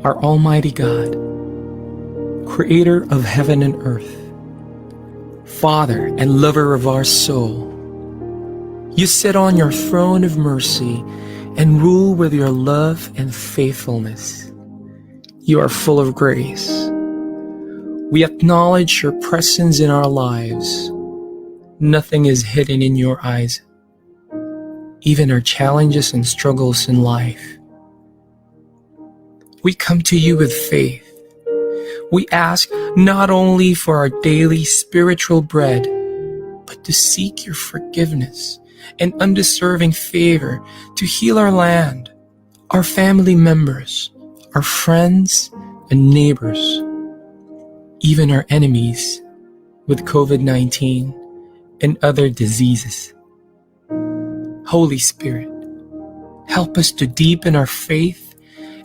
our Almighty God, Creator of heaven and earth, Father and lover of our soul, you sit on your throne of mercy and rule with your love and faithfulness. You are full of grace. We acknowledge your presence in our lives. Nothing is hidden in your eyes, even our challenges and struggles in life. We come to you with faith. We ask not only for our daily spiritual bread, but to seek your forgiveness and undeserving favor to heal our land, our family members, our friends and neighbors, even our enemies with COVID-19 and other diseases. Holy Spirit, help us to deepen our faith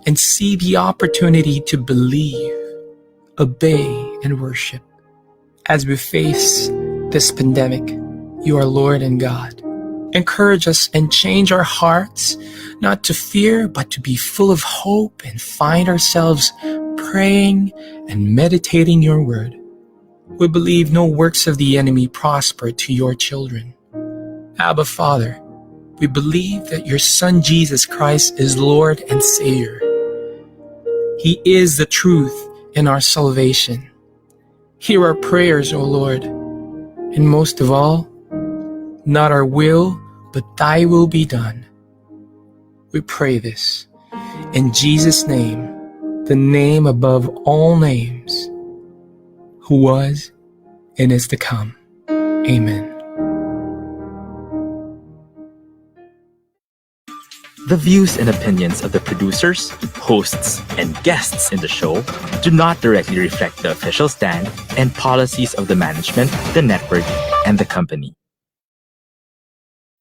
and see the opportunity to believe, obey, and worship. As we face this pandemic, you are Lord and God. Encourage us and change our hearts, not to fear, but to be full of hope and find ourselves praying and meditating your word. We believe no works of the enemy prosper to your children. Abba, Father, we believe that your Son Jesus Christ is Lord and Savior. He is the truth and our salvation. Hear our prayers, O Lord, and most of all, not our will, but thy will be done. We pray this in Jesus' name, the name above all names, who was and is to come. Amen. The views and opinions of the producers, hosts, and guests in the show do not directly reflect the official stand and policies of the management, the network, and the company.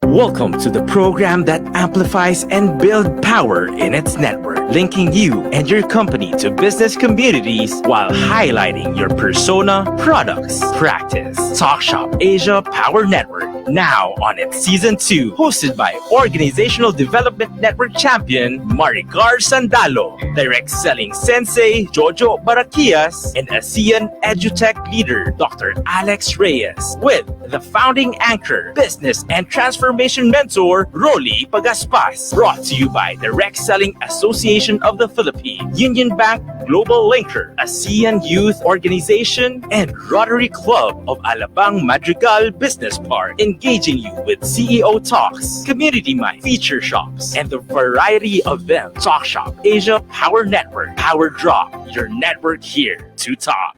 Welcome to the program that amplifies and builds power in its network, linking you and your company to business communities while highlighting your persona, products, practice. Talk.Shop.Asia Power Network, now on its Season 2, hosted by Organizational Development Network Champion Madrigal Sandalo, Direct Selling Sensei Jojo Baraquias, and Asean EduTech Leader Dr. Alex Reyes, with the founding anchor, business and transformation mentor Rolly Pagaspas. Brought to you by Direct Selling Association of the Philippines, Unionbank-Globallinker, Asean Youth Organization, and Rotary Club of Alabang Madrigal Business Park, engaging you with CEO talks, community mind, feature shops, and the variety of them. Talk.Shop.Asia Power Network, Power Drop, your network here to talk.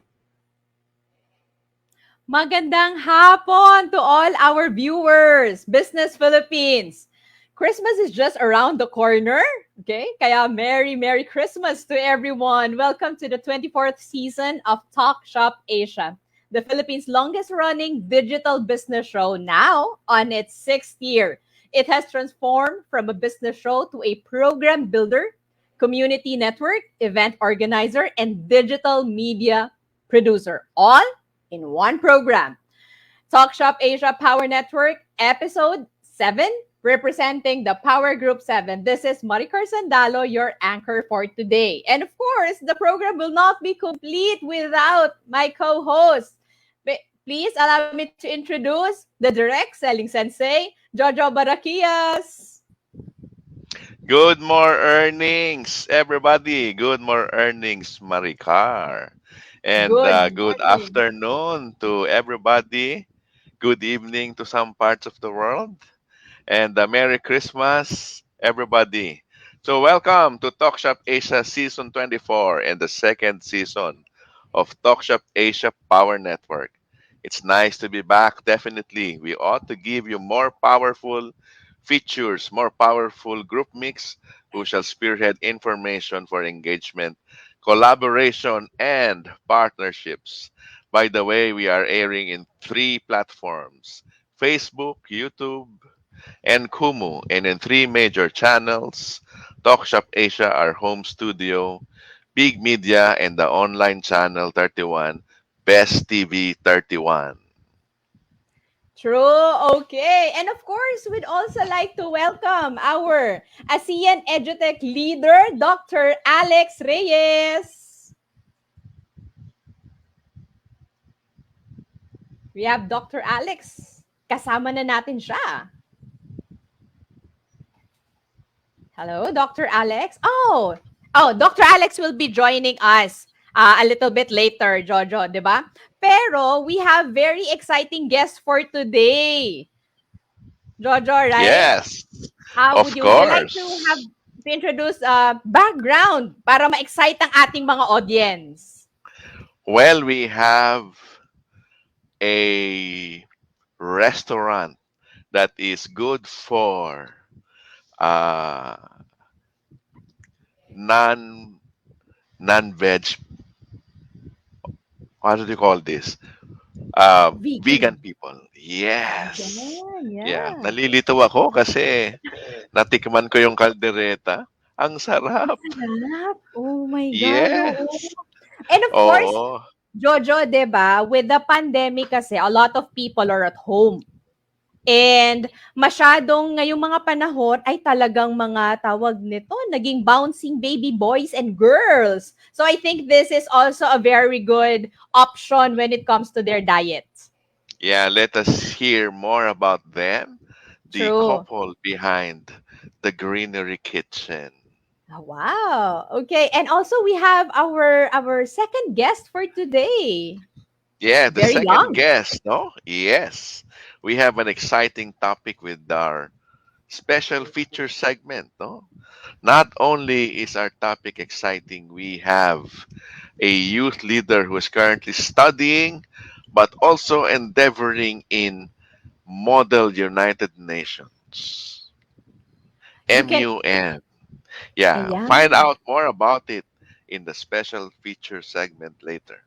Magandang hapon to all our viewers, Business Philippines. Christmas is just around the corner, okay? Kaya Merry Christmas to everyone. Welcome to the 24th season of Talk.Shop.Asia, the Philippines' longest-running digital business show, now on its 6th year. It has transformed from a business show to a program builder, community network, event organizer, and digital media producer, all in one program. Talk.Shop.Asia Power Network, Episode 7, representing the Power Group 7. This is Maricar Sandalo, your anchor for today. And of course, the program will not be complete without my co-host. Please allow me to introduce the Direct Selling Sensei, Jojo Baraquias. Good more earnings, everybody. Good more earnings, Maricar. And Good good morning. afternoon to everybody. Good evening to some parts of the world. And Merry Christmas, everybody. So, welcome to Talk Shop Asia Season 24 and the second season of Talk Shop Asia Power Network. It's nice to be back, definitely. We ought to give you more powerful features, more powerful group mix who shall spearhead information for engagement, collaboration, and partnerships. By the way, we are airing in 3 platforms: Facebook, YouTube, and Kumu, and in 3 major channels: Talkshop Asia, our home studio, Big Media, and the online channel 31, Best TV 31. True. Okay. And of course, we'd also like to welcome our ASEAN EduTech leader, Dr. Alex Reyes. We have Dr. Alex. Kasama na natin siya. Hello, Dr. Alex. Dr. Alex will be joining us a little bit later, Jojo, di ba? Pero we have very exciting guests for today. Jojo, right? Yes, of Would you like to course. introduce background para ma-excite ang ating mga audience? Well, we have a restaurant that is good for uh, non non-veg. What do you call this? Vegan Vegan. people. Yes. Yeah, Yeah. nalilito ako kasi natikman ko yung kaldereta. Ang sarap. Sarap. Oh my God. Oo. Yes. And of course, Oo. Jojo, 'di ba? With the pandemic kasi, a lot of people are at home. And masyadong ngayong mga panahon ay talagang mga tawag nito, naging bouncing baby boys and girls. So I think this is also a very good option when it comes to their diet. Yeah, let us hear more about them, the True. couple behind the Greenery Kitchen. Oh, wow. Okay. And also we have our second guest for today. Yeah, the Very second young. guest, no? Yes. We have an exciting topic with our special feature segment, no? Not only is our topic exciting, we have a youth leader who is currently studying but also endeavoring in Model United Nations. You can MUN. Yeah, find Ayan. out more about it in the special feature segment later.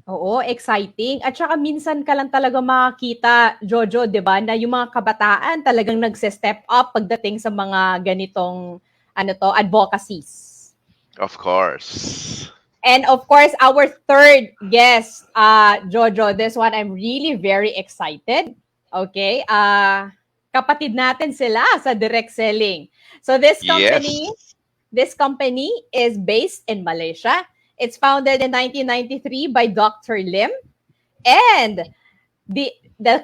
Oo, exciting. At saka minsan ka lang talaga makakita, Jojo, 'di ba, na yung mga kabataan talagang nagse-step up pagdating sa mga ganitong advocacies. Of course. And of course, our third guest, Jojo, this one I'm really very excited. Okay? Kapatid natin sila sa direct selling. So Yes. this company is based in Malaysia. It's founded in 1993 by Dr. Lim. And the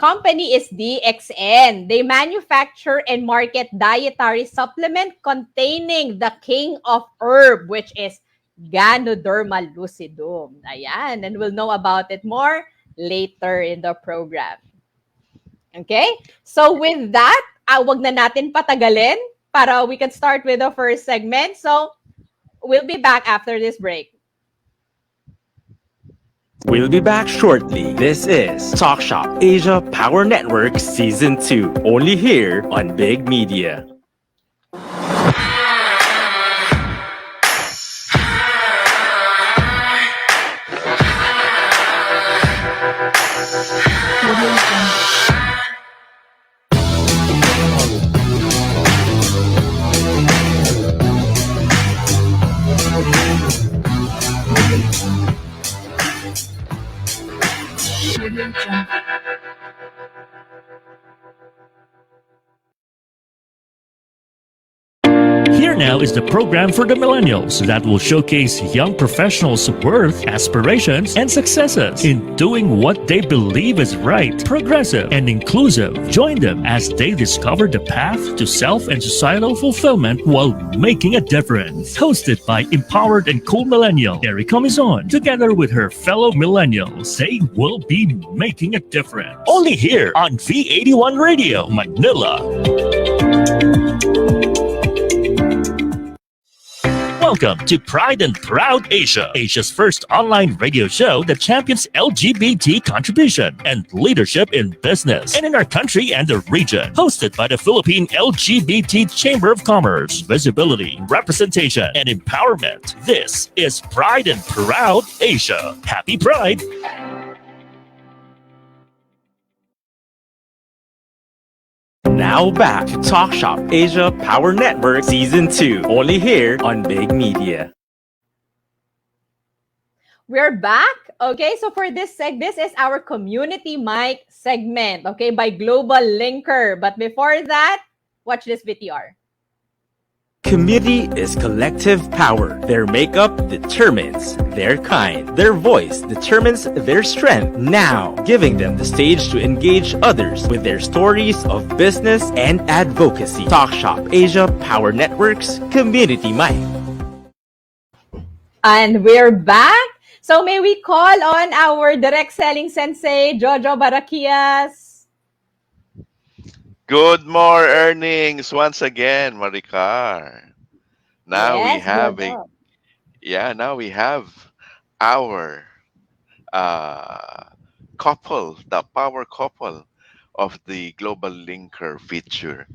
company is DXN. They manufacture and market dietary supplement containing the king of herb, which is Ganoderma lucidum. Ayan, and we'll know about it more later in the program. Okay? So with that, wag na natin patagalin para we can start with the first segment. So we'll be back after this break. We'll be back shortly. This is Talk Shop Asia Power Network Season 2, only here on Big Media. Here now is the program for the millennials that will showcase young professionals' worth, aspirations, and successes in doing what they believe is right, progressive, and inclusive. Join them as they discover the path to self and societal fulfillment while making a difference. Hosted by empowered and cool millennial Erica Mizon, together with her fellow millennials, they will be making a difference. Only here on V81 Radio, Manila. Welcome to Pride and Proud Asia, Asia's first online radio show that champions LGBT contribution and leadership in business and in our country and the region. Hosted by the Philippine LGBT Chamber of Commerce, visibility, representation, and empowerment. This is Pride and Proud Asia. Happy Pride! Now back to Talk Shop Asia Power Network Season 2, only here on Big Media. We're back. Okay, so for this this is our community mic segment, okay, by Global Linker. But before that, watch this VTR. Community is collective power. Their makeup determines their kind. Their voice determines their strength. Now, giving them the stage to engage others with their stories of business and advocacy. Talk.Shop.Asia Power Networks Community Mic. And we're back. So may we call on our direct selling sensei, Jojo Barakias. Good more earnings once again, Maricar. Now we Yes, have Jojo. now we have our uh, couple, the power couple of the Global Linker feature.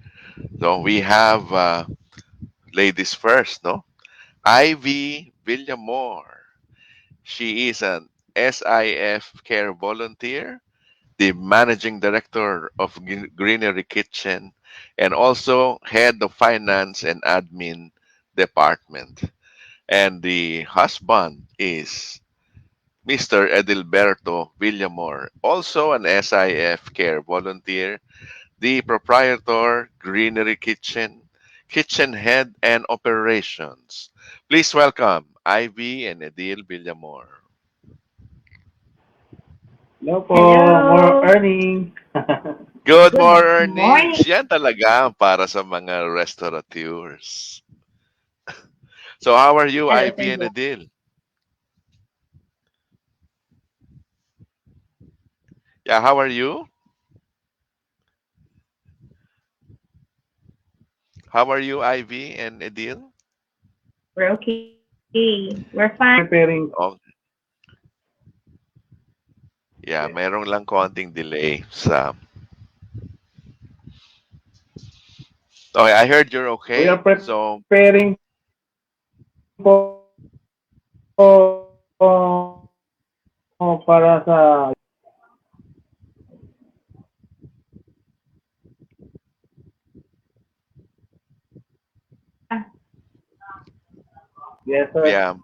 So we have ladies first, no? Ivy Villamore. She is an SIF care volunteer, the managing director of Greenery Kitchen, and also head of finance and admin department. And the husband is Mr. Edilberto Villamor, also an SIF care volunteer, the proprietor, Greenery Kitchen, kitchen head and operations. Please welcome Ivy and Edil Villamor. Hello po, Hello. more earnings. Good Good morning! morning. Yan talaga ang para sa mga restaurateurs. So how are you, Hello, Ivy and Senyo. Edil? Yeah, how are you? How are you, Ivy and Edil? We're okay. We're fine. Preparing. Oh, yeah, merong lang konting delay sa... Okay, I heard you're We are okay. So, preparing po para sa yes sir. yeah,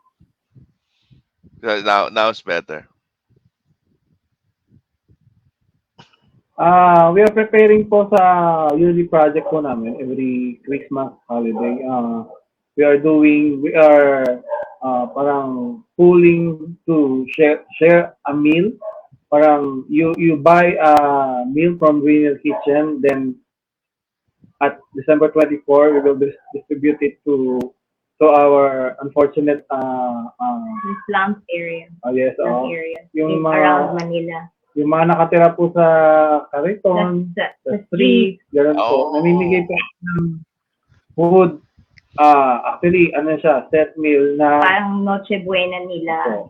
now it's better. We are preparing po sa yearly project po namin every Christmas holiday. We are parang pooling to share a meal. Parang you buy a meal from Greener Kitchen, then at December 24, we will distribute it to our unfortunate In slums area. yes, Slum area. yung Around mga Manila. yung mga nakatira po sa Cariton, Sa sa street, ganun po. Oh. Namimigay po ng food. Actually, ano siya, set meal na Parang Noche Buena nila.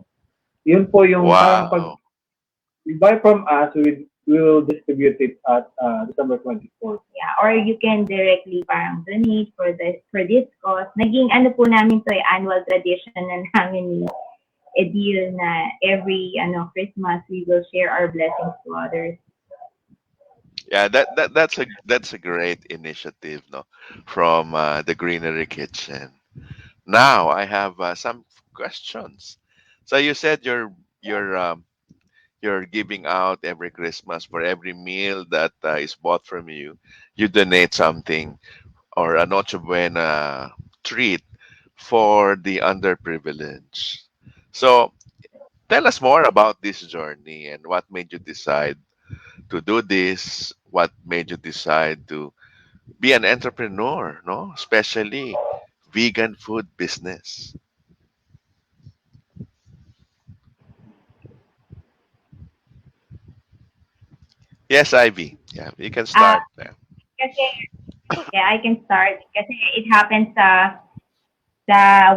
yun po yung parang pag Wow. you buy from us, we will distribute it at December 24. Yeah. Or you can directly parang donate for this cause. Naging ano po namin to annual tradition na namin ni Edil na every Christmas we will share our blessings to others. Yeah, that's a great initiative, no, from the Greenery Kitchen. Now I have some questions. So you said you're giving out every Christmas for every meal that is bought from you. You donate something or a Noche Buena treat for the underprivileged. So tell us more about this journey and what made you decide to do this. What made you decide to be an entrepreneur, no? Especially vegan food business. Yes, Ivy. Yeah, you can Ah, start. Yeah. kasi, yeah, I can start. Kasi it happens sa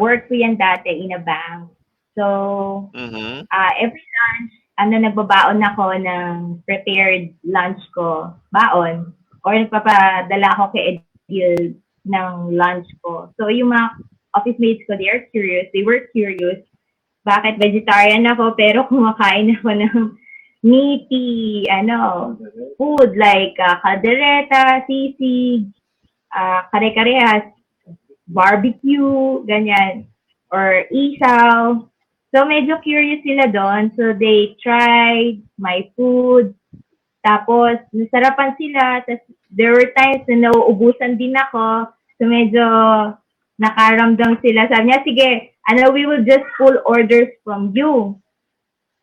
work ko yan dati in a bank. So, Mm-hmm. every lunch, nagbabaon ako ng prepared lunch ko, baon, or nagpapadala ako kay Edil ng lunch ko. So, yung mga office mates ko, they were curious, bakit vegetarian ako, pero kumakain ako ng meaty, food like kaldereta, sisig, kare-karehas, barbecue, ganyan, or isaw. So medyo curious sila doon. So they tried my food. Tapos nasarapan sila. Tapos there were times na nauubusan din ako. So medyo nakaramdam sila. Sabi niya, sige, we will just pull orders from you.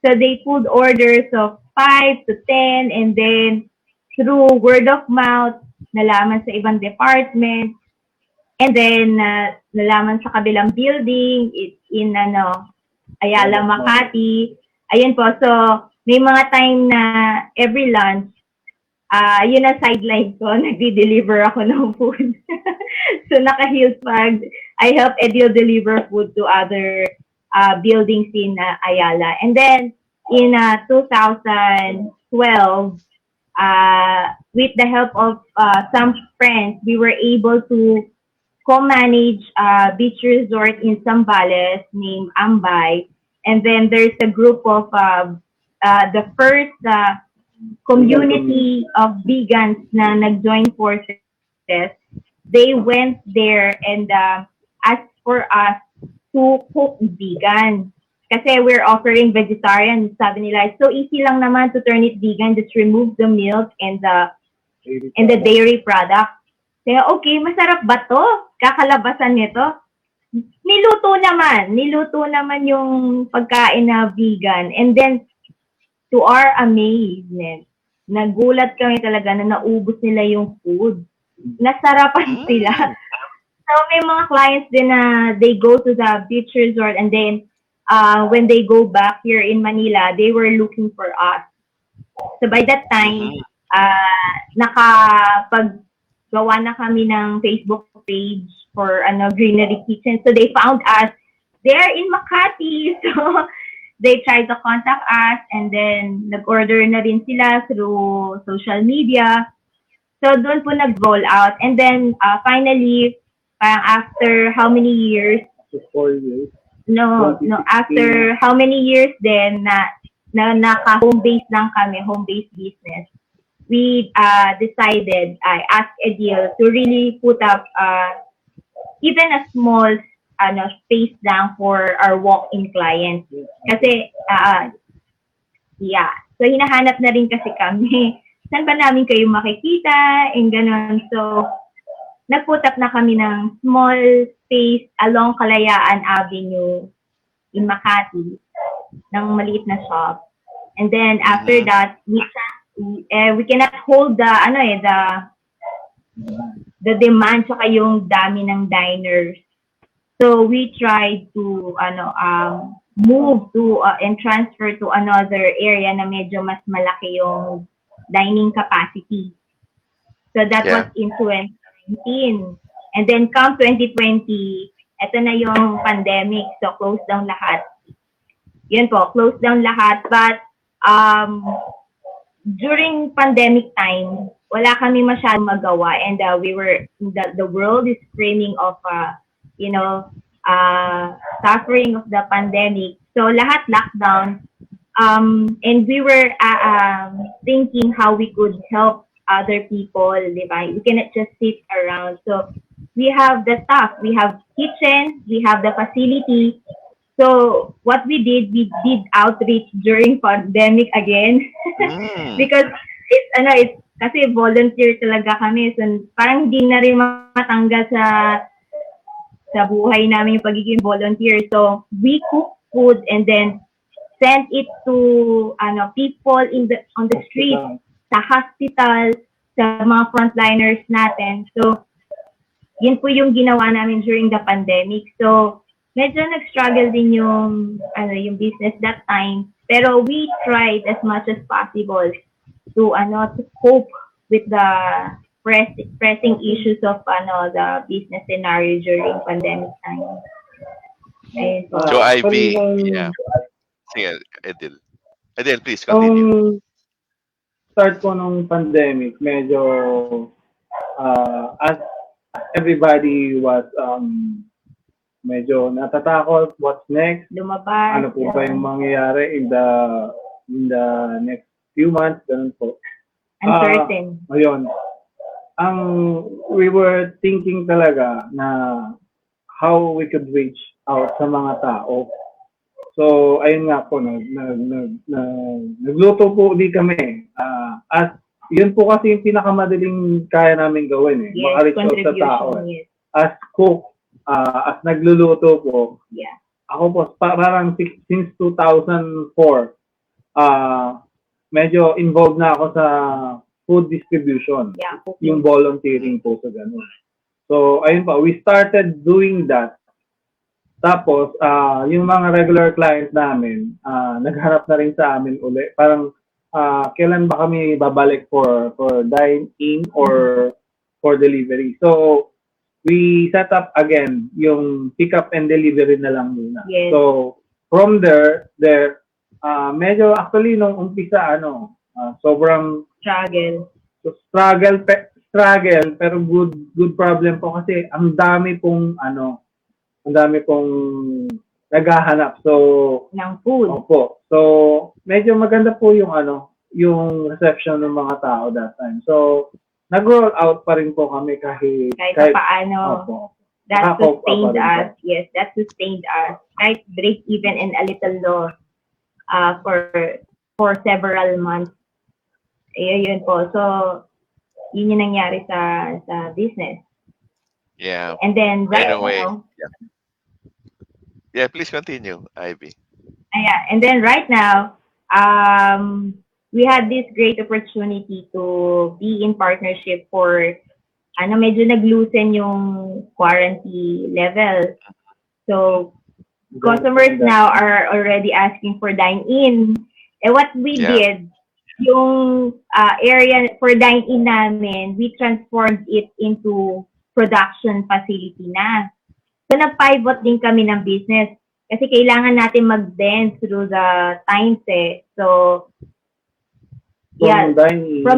So they pulled orders of 5 to 10, and then through word of mouth, nalaman sa ibang department, and then nalaman sa kabilang building, it's in Ayala, Makati. Ayun po, so may mga time na every lunch, yun ang sideline ko, nagdi-deliver ako ng food. So naka-heels pag I help Edil deliver food to other buildings in Ayala. And then in 2012, with the help of some friends, we were able to co-manage a beach resort in Zambales named Ambay. And then there's a group of the first community of vegans na nag-join forces. They went there and asked for us to cook vegan. Kasi we're offering vegetarian. Sabi nila, it's so easy lang naman to turn it vegan. Just remove the milk and the dairy product. Kaya, okay, masarap ba to? Kakalabasan nito? Niluto naman yung pagkain na vegan. And then, to our amazement, nagulat kami talaga na naubos nila yung food. Nasarapan sila. So, may mga clients din na they go to the beach resort, and then when they go back here in Manila, they were looking for us. So, by that time, nakapaggawa na kami ng Facebook page for Greenery Kitchen. So, they found us there in Makati. So, they tried to contact us, and then nag-order na rin sila through social media. So, doon po nag-roll out. And then, finally, after how many years? 4 years. No, after how many years then na naka-home base lang kami, home-based business, we decided, I asked Edil to really put up even a small space lang for our walk-in clients. Kasi, so hinahanap na rin kasi kami. Saan ba namin kayo makikita? And gano'n. So, nag-put up na kami ng small space along Kalayaan Avenue in Makati, ng maliit na shop. And then, after that, we cannot hold the demand saka yung dami ng diners. So we tried to move to and transfer to another area na medyo mas malaki yung dining capacity. So that was in 2019. And then come 2020, ito na yung pandemic. So close down lahat. Yun po, close down lahat. But during pandemic time, wala kami masyadong magawa, and we were the world is screaming of suffering of the pandemic. So lahat lockdown, and we were thinking how we could help other people, diba? We cannot just sit around. So we have the staff, we have kitchen, we have the facility. So what we did outreach during pandemic again because it's kasi volunteer talaga kami. So parang hindi na rin matanggal sa buhay namin yung pagiging volunteer. So we cook food and then send it to people on the street, sa hospital, sa mga frontliners natin. So yun po yung ginawa namin during the pandemic. So medyo nag-struggle din yung business that time, pero we tried as much as possible to cope with the pressing issues of the business scenario during pandemic time. So Ivy, sige, Edil, please continue. Start ko nung pandemic, medyo as everybody was medyo natatakot, what's next? Lumabas. Ano po ba yung mangyayari in the next few months? Ganun po. Uncertain. Ayun. We were thinking talaga na how we could reach out sa mga tao So, ayun nga po, nagluto po di kami. At yun po kasi yung pinakamadaling kaya namin gawin eh. Yes, Maka-reach out sa tao contribution, eh. yes. As cook, as nagluluto po, Yeah. ako po, parang since 2004, medyo involved na ako sa food distribution. Yeah, Yung volunteering po sa ganun. So, ayun pa, we started doing that. Tapos, yung mga regular clients namin, nagharap na rin sa amin uli. Parang, kailan ba kami babalik for dine-in or for delivery? So, we set up again yung pick-up and delivery na lang muna. Yes. So, from there, medyo actually nung umpisa, sobrang Struggle. struggle, pero good problem po kasi ang dami pong naghahanap. So, Ng food. opo. So, medyo maganda po yung reception ng mga tao that time. So, nag-roll out pa rin po kami kahit paano. Opo. That Nakakopa sustained pa rin po. us. Yes, that sustained us. Kahit break even and a little loss for several months. Yun po. So, yun yung nangyari sa business. Yeah. And then right Anyway, now, yeah, please continue, Ivy. and then right now, we had this great opportunity to be in partnership for medyo nag-loosen yung quarantine level. So, customers now are already asking for dine-in. And what we did, yung area for dine-in namin, we transformed it into production facility na. So, nag-pivot din kami ng business kasi kailangan natin mag-bend through the times eh. So, from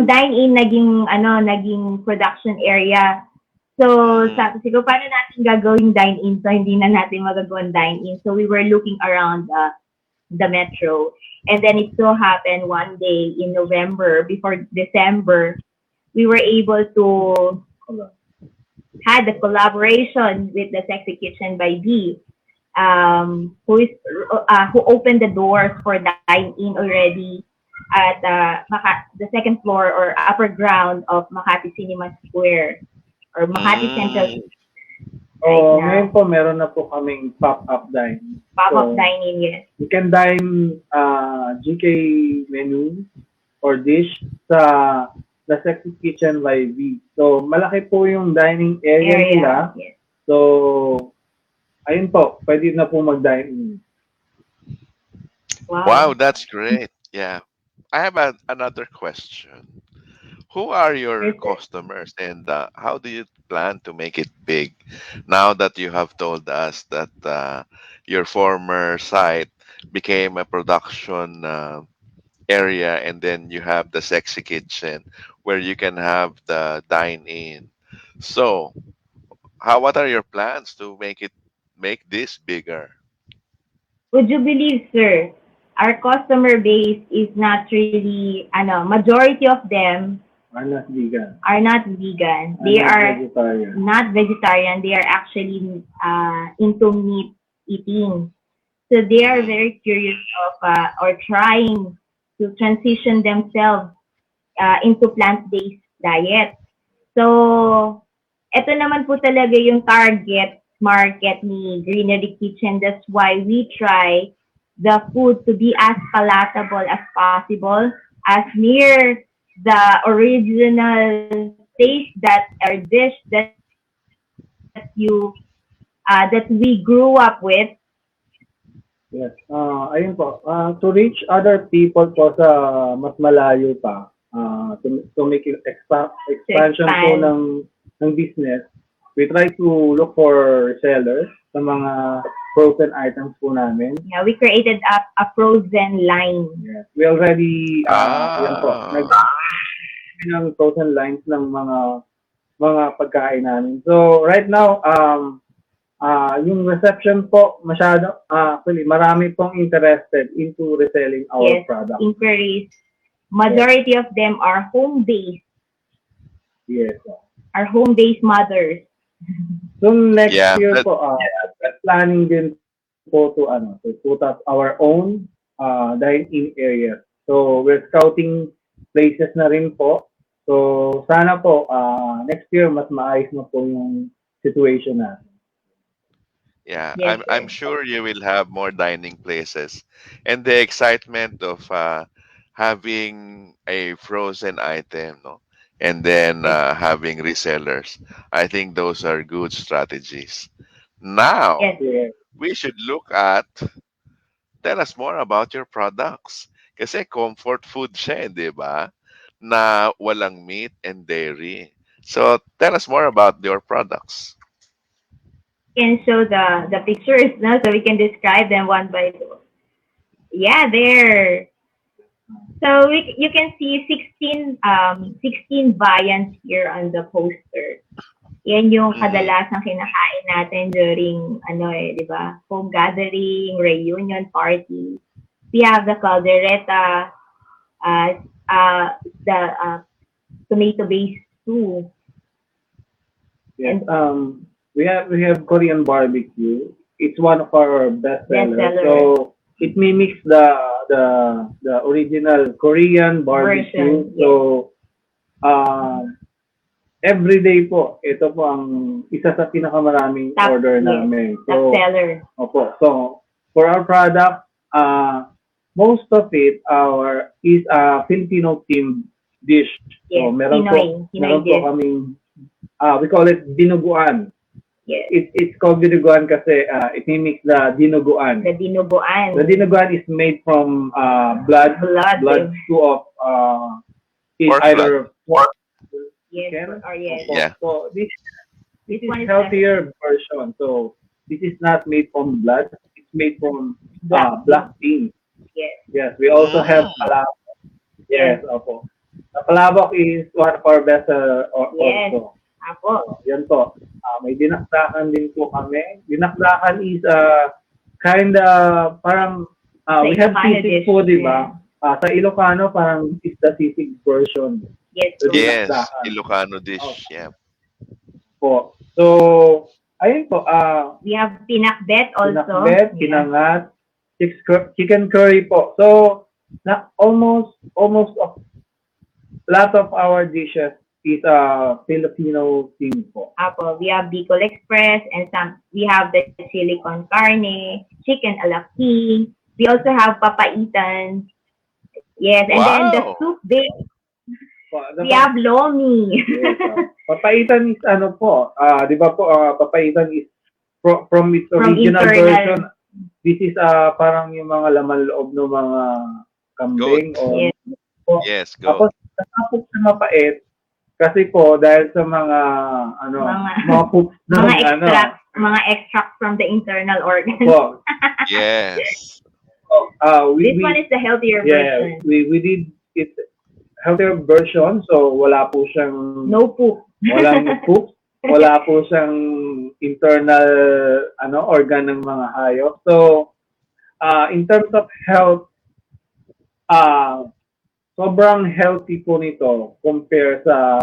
dine-in naging production area. So, sabi ko, paano natin gagawing dine-in so hindi na natin magagawang dine-in? So, we were looking around the metro. And then it so happened one day in November, before December, we were able to had a collaboration with the Sexy Kitchen by B, who opened the doors for dine-in already at the second floor or upper ground of Makati Cinema Square or Makati Central. Ngayon po, meron na po kaming pop-up dining. Pop-up dining, yes. You can dine GK menu or dish sa The Sexy Kitchen by V. So, malaki po yung dining area nila. Yes. So, ayun po, pwede na po mag-dine in. Wow, that's great. Yeah. I have another question. Who are your customers and how do you plan to make it big now that you have told us that your former site became a production area and then you have the Sexy Kitchen where you can have the dine-in. So, what are your plans to make this bigger? Would you believe, sir, our customer base is not really, majority of them Are not vegan. They are vegetarian. not vegetarian. They are actually into meat eating. So they are very curious of or trying to transition themselves into plant-based diet. So, ito naman po talaga yung target market ni Greenery Kitchen. That's why we try the food to be as palatable as possible, as near the original taste that our dish that we grew up with. Yes. Ayun po. To reach other people po sa mas malayo pa, to make expansion po ng business, we try to look for sellers sa mga frozen items po namin. Yeah, we created a frozen line. Yes. We already yan po, ng frozen lines ng mga pagkain namin. So right now, yung reception po masyado, actually marami pong interested into reselling our products. Inquiries. Majority of them are home-based. Yes. Are home-based mothers. So next year po, planning din po to put up our own dine-in areas. So we're scouting places na rin po. So sana po next year mas maayos na po yung situation natin. Yeah, Yes, I'm sir. sure you will have more dining places, and the excitement of having a frozen item, no, and then having resellers. I think those are good strategies. Now Yes. Yeah. we should look at. Tell us more about your products. Kasi comfort food siya, di ba? Na walang meat and dairy. So tell us more about your products. Can show the pictures now so we can describe them one by one. Yeah, there. So you can see 16 variants here on the poster. Yan yung Mhm. kadalasang kinakain natin during di ba? Home gathering, reunion party. We have the caldereta, uh, the tomato-based stew. Yes. We have Korean barbecue. It's one of our best sellers. Bestseller. So it mimics the original Korean barbecue. Version, yes. So every day po, ito po ang isa sa pinakamaraming Top, order yes. namin. Top So seller. opo. So for our product, most of it is a Filipino themed dish. Yes, So meron Pinoy po dish. kaming we call it dinuguan. Yes. It's called dinuguan kasi it mimics the dinuguan. The dinuguan. The dinuguan is made from blood stew of Pork either pork. Yes. chicken. Or yes. Yeah. So this This is one is healthier version. So this is not made from blood. It's made from Black black beans. Yes. Yes, we also have Mm. palabok. Yes, opo. The palabok is one of our best Yes. also. Apo. Yan po. May dinakdakan din po kami. Dinakdakan is kind parang we have Ilocano sisig dish, po, di ba? Sa Ilocano, parang is the sisig version Yes. So, Yes, dinakdakan Ilocano dish. Oh. Yeah. po. So, ayun po. We have pinakbet also. Pinakbet, Yeah. pinangat, chicken curry po. So, almost lot of our dishes is Filipino themed po. Apo. We have Bicol Express and we have the chili con carne, chicken a la king. We also have papaitan. Yes, and then the Wow. soup base. The We have lomi. Yes, papaitan is po, di ba po, papaitan is from its From original internal. version. This is parang yung mga laman loob ng mga kambing Goat. o Yes. Yes, Tapos go. nasapok sa mapait kasi po dahil sa mga mga poops Mga extracts from the internal organs. po. Yes. This one is the healthier version. we did it healthier version, so wala po siyang No poop. walang poop, wala po siyang internal organ ng mga hayop. So in terms of health, sobrang healthy po nito compare sa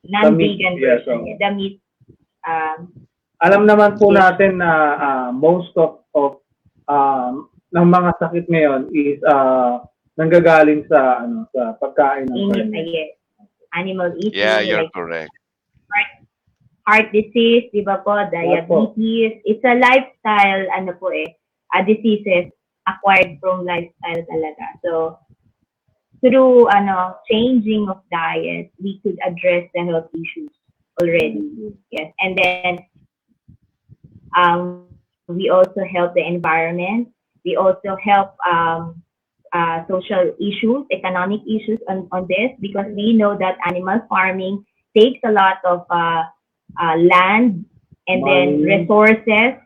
non-vegan meat. version. Yes, The meat. Alam naman po natin na most of ng mga sakit ngayon is nanggagaling sa pagkain ng karne. Animal eating. Yeah, you're like correct. heart disease, di ba po? Diabetes. It's a lifestyle, diseases acquired from lifestyle talaga. So, through changing of diet, we could address the health issues already. Yes, and then we also help the environment. We also help social issues, economic issues on this, because we know that animal farming takes a lot of land and then resources.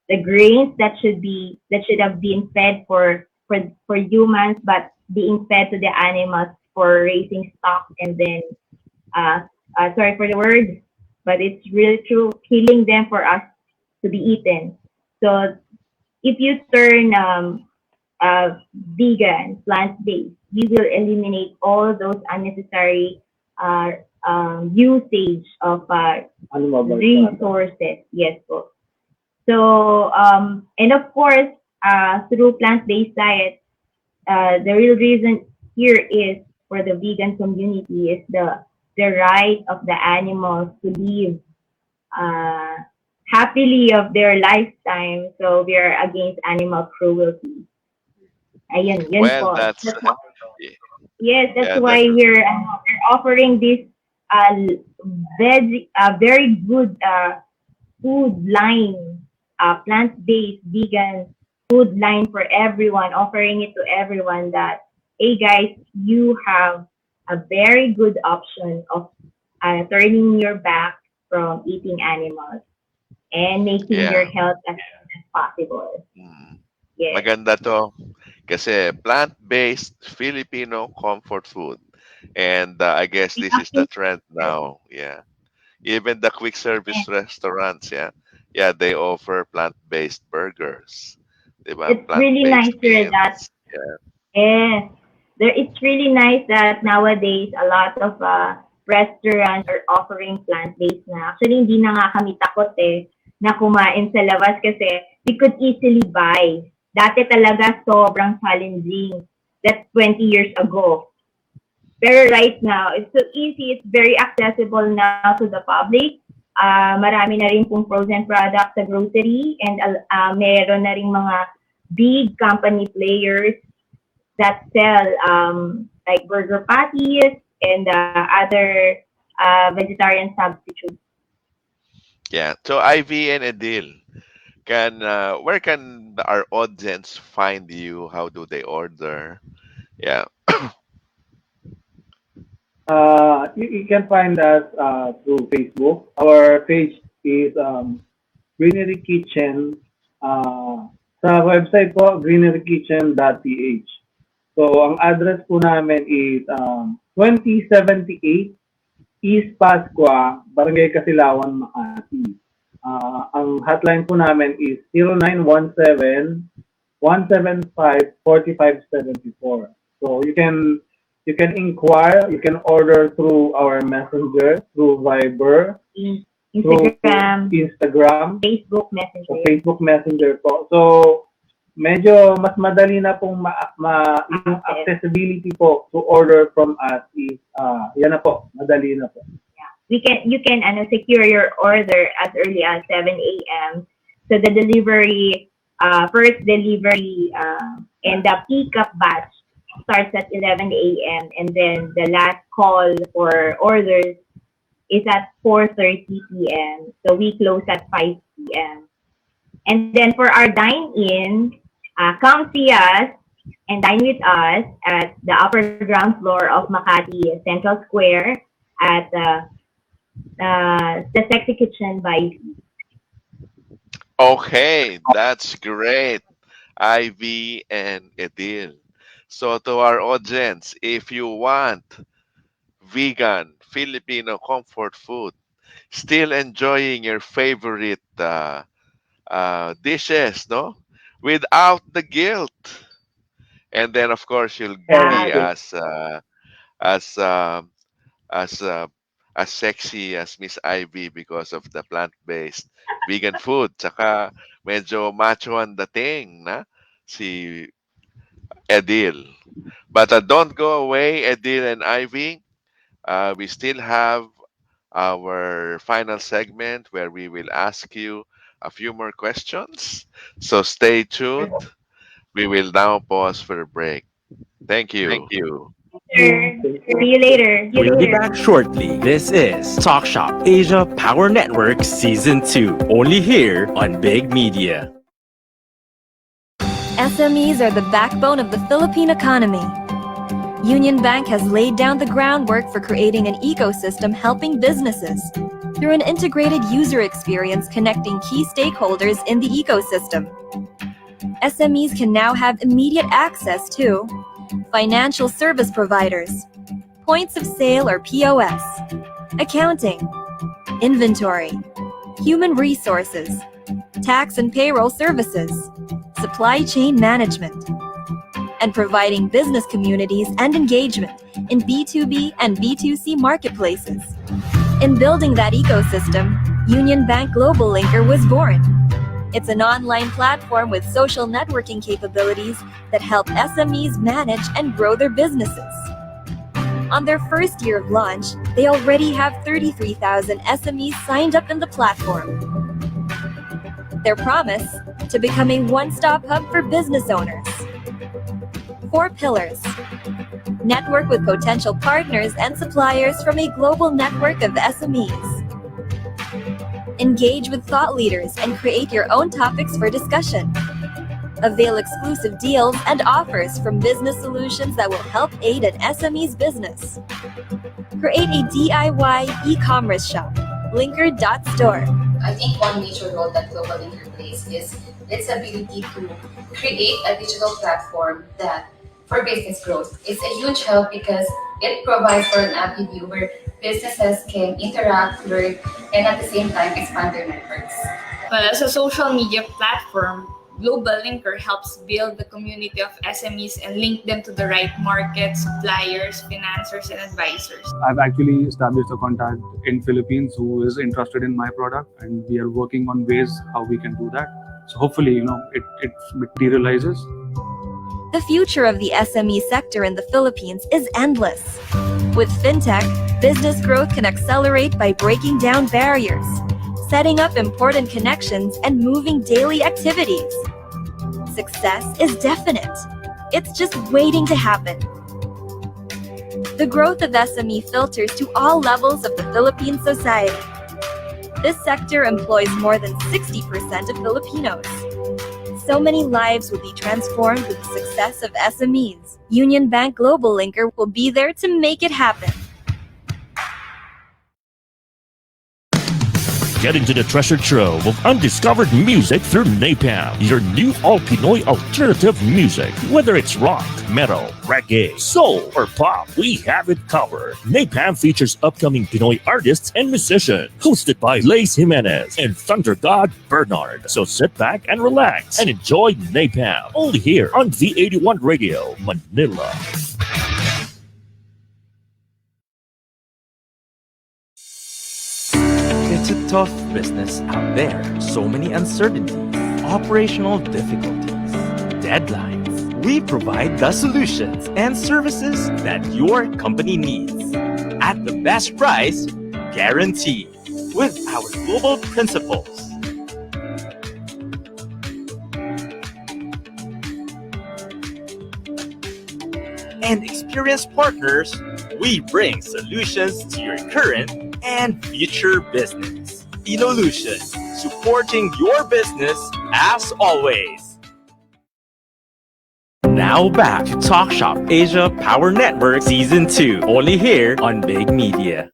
The grains that should have been fed for humans, but being fed to the animals for raising stock, and then sorry for the word, but it's really true, killing them for us to be eaten. So if you turn vegan, plant-based, we will eliminate all those unnecessary usage of resources. Yes, po. So, and of course, through plant-based diet, the real reason here is for the vegan community is the right of the animals to live happily of their lifetime. So we are against animal cruelty. Ayun, yun Well, po. that's Yes, that's yeah, why we're offering this very good food line, plant-based vegan food line for everyone, offering it to everyone that, hey guys, you have a very good option of turning your back from eating animals and making your yeah. health as good as possible. Mm. Yes. Maganda to kasi plant-based Filipino comfort food. And I guess this is the trend now. Yeah. Even the quick service restaurants, yeah. Yeah, they offer plant-based burgers. Diba? It's really nice Plant-based here that meals. Yeah. yes, it's really nice that nowadays a lot of restaurants are offering plant-based na. Actually, hindi na nga kami takot na kumain sa labas kasi we could easily buy. Dati talaga sobrang challenging. That's 20 years ago. Pero right now, it's so easy. It's very accessible now to the public. Marami na rin pong frozen products sa grocery and meron na rin mga big company players that sell like burger patties and other vegetarian substitutes. Yeah. So Ivy and Adil, where can our audience find you? How do they order? Yeah. You can find us through Facebook. Our page is Greenery Kitchen. Sa website po, greenerykitchen.ph. So, ang address po namin is 2078 East Pascua, Barangay Kasilawan, Makati. Ang hotline po namin is 0917-175-4574. So, you can inquire, you can order through our messenger, through Viber, Instagram, Facebook Messenger. So, Facebook Messenger po. So, medyo mas madali na pong yung accessibility po to order from us is, yan na po, madali na po. Yeah. You can secure your order as early as 7 a.m. So the delivery, first delivery and the pickup batch starts at 11 a.m. and then the last call for orders is at 4:30 p.m. So we close at 5 p.m. And then for our dine-in, come see us and dine with us at the upper ground floor of Makati Central Square at the Sexy Kitchen by Okay, that's great, Ivy and Edil. So to our audience, if you want vegan Filipino comfort food, still enjoying your favorite dishes, no? Without the guilt. And then of course you'll be as as sexy as Miss Ivy because of the plant-based vegan food. Tsaka medyo macho ang dating na si Edil. But don't go away, Edil and Ivy. We still have our final segment where we will ask you a few more questions. So stay tuned. We will now pause for a break. Thank you. See you later. We'll be back shortly. This is Talk Shop Asia Power Network Season 2, only here on Big Media. SMEs are the backbone of the Philippine economy. Union Bank has laid down the groundwork for creating an ecosystem helping businesses through an integrated user experience connecting key stakeholders in the ecosystem. SMEs can now have immediate access to financial service providers, points of sale or POS, accounting, inventory, human resources, tax and payroll services, supply chain management, and providing business communities and engagement in B2B and B2C marketplaces. In building that ecosystem, Unionbank-Globallinker was born. It's an online platform with social networking capabilities that help SMEs manage and grow their businesses. On their first year of launch, they already have 33,000 SMEs signed up in the platform. Their promise: to become a one-stop hub for business owners. 4 pillars. Network with potential partners and suppliers from a global network of SMEs. Engage with thought leaders and create your own topics for discussion. Avail exclusive deals and offers from business solutions that will help aid an SME's business. Create a DIY e-commerce shop. Linker.store. I think one major role that GlobalLinker plays is its ability to create a digital platform that, for business growth, is a huge help because it provides for an avenue where businesses can interact, learn, and at the same time expand their networks. Well, as a social media platform, GlobalLinker helps build the community of SMEs and link them to the right markets, suppliers, financiers, and advisors. I've actually established a contact in Philippines who is interested in my product, and we are working on ways how we can do that. So hopefully, it materializes. The future of the SME sector in the Philippines is endless. With fintech, business growth can accelerate by breaking down barriers, setting up important connections, and moving daily activities. Success is definite. It's just waiting to happen. The growth of SME filters to all levels of the Philippine society. This sector employs more than 60% of Filipinos. So many lives will be transformed with the success of SMEs. Unionbank-Globallinker will be there to make it happen. Get into the treasure trove of undiscovered music through Napalm, your new all-Pinoy alternative music. Whether it's rock, metal, reggae, soul, or pop, we have it covered. Napalm features upcoming Pinoy artists and musicians, hosted by Lace Jimenez and Thunder God Bernard. So sit back and relax and enjoy Napalm, only here on V81 Radio, Manila. It's a tough business out there. So many uncertainties, operational difficulties, deadlines. We provide the solutions and services that your company needs at the best price, guaranteed, with our global principles. And experienced partners, we bring solutions to your current and future business. Inolution, supporting your business as always. Now back to Talk.Shop.Asia Power Network Season 2, only here on Big Media.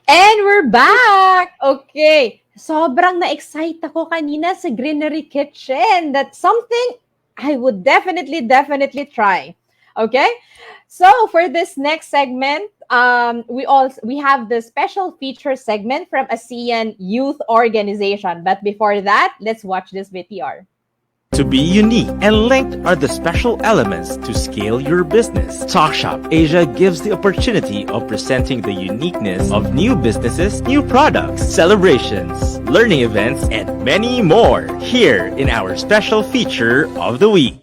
And we're back! Okay, sobrang na-excite ako kanina sa Greenery Kitchen. That's something I would definitely try. Okay? So for this next segment, we have the special feature segment from Asean Youth Organization. But before that, let's watch this VTR. To be unique and linked are the special elements to scale your business. Talk.Shop.Asia gives the opportunity of presenting the uniqueness of new businesses, new products, celebrations, learning events, and many more here in our special feature of the week.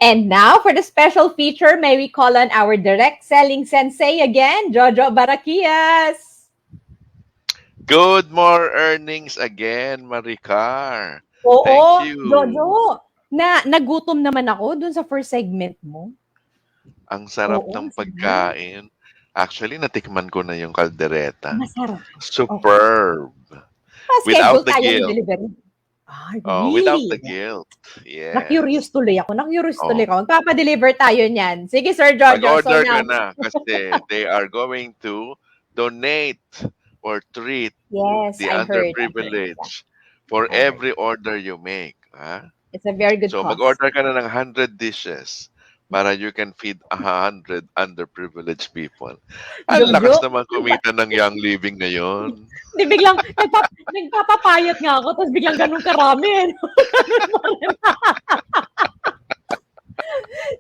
And now for the special feature, may we call on our direct selling sensei again, Jojo Barakias. Good more earnings again, Maricar. Oo, Thank you. Jojo. Nagutom naman ako dun sa first segment mo. Ang sarap ng pagkain. Actually, natikman ko na yung kaldereta. Masarap. Superb. Okay. Without the tayo guilt. ng delivery. Really? Oh, without the guilt. Yes. Na-curious tuloy ako. Magpapadeliver tayo niyan. Sige, Sir Jojo. Mag-order so ka now, na kasi they are going to donate or treat yes, the I heard underprivileged for every order you make. Ha? It's a very good So cause. mag-order ka na ng 100 dishes para you can feed 100 underprivileged people. Ang Jojo? lakas naman kumita ng Young Living ngayon. Hindi, biglang nagpapapayat nga ako, tapos biglang ganun karami.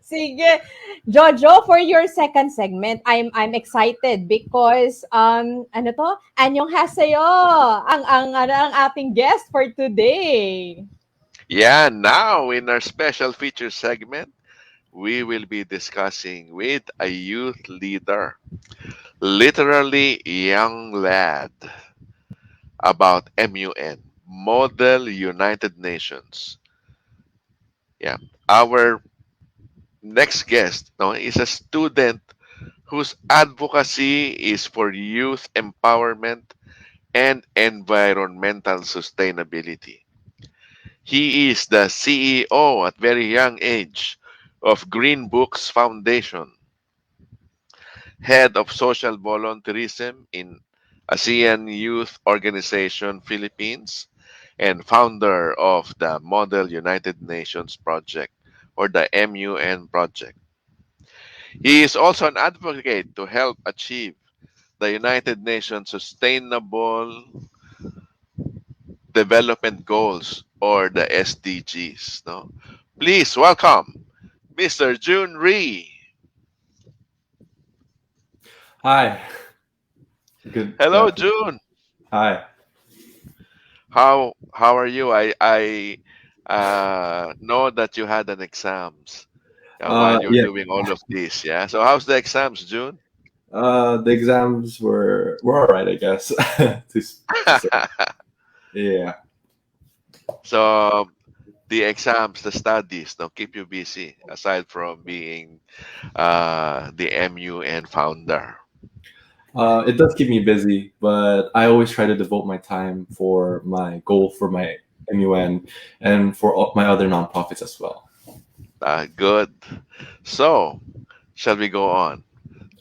Sige. Jojo, for your second segment, I'm excited because ano to? Annyeonghaseyo ang ating guest for today. Yeah, now in our special feature segment, we will be discussing with a youth leader, literally young lad, about MUN, Model United Nations. Yeah, our next guest is a student whose advocacy is for youth empowerment and environmental sustainability. He is the CEO at very young age of Green Books Foundation, head of social volunteerism in Asean Youth Organization Philippines, and founder of the Model United Nations Project, or the MUN Project. He is also an advocate to help achieve the United Nations Sustainable Development Goals, or the SDGs. No? Please welcome Mr. Jun Ree. Hi. Good Hello, afternoon. June. Hi. How are you? I know that you had an exams while you're Yeah. doing all of this. Yeah. So how's the exams, June? The exams were all right, I guess. To say. Yeah. So the exams, the studies, don't keep you busy aside from being the MUN founder. It does keep me busy, but I always try to devote my time for my goal for my MUN and for my other nonprofits as well. Good. So, shall we go on?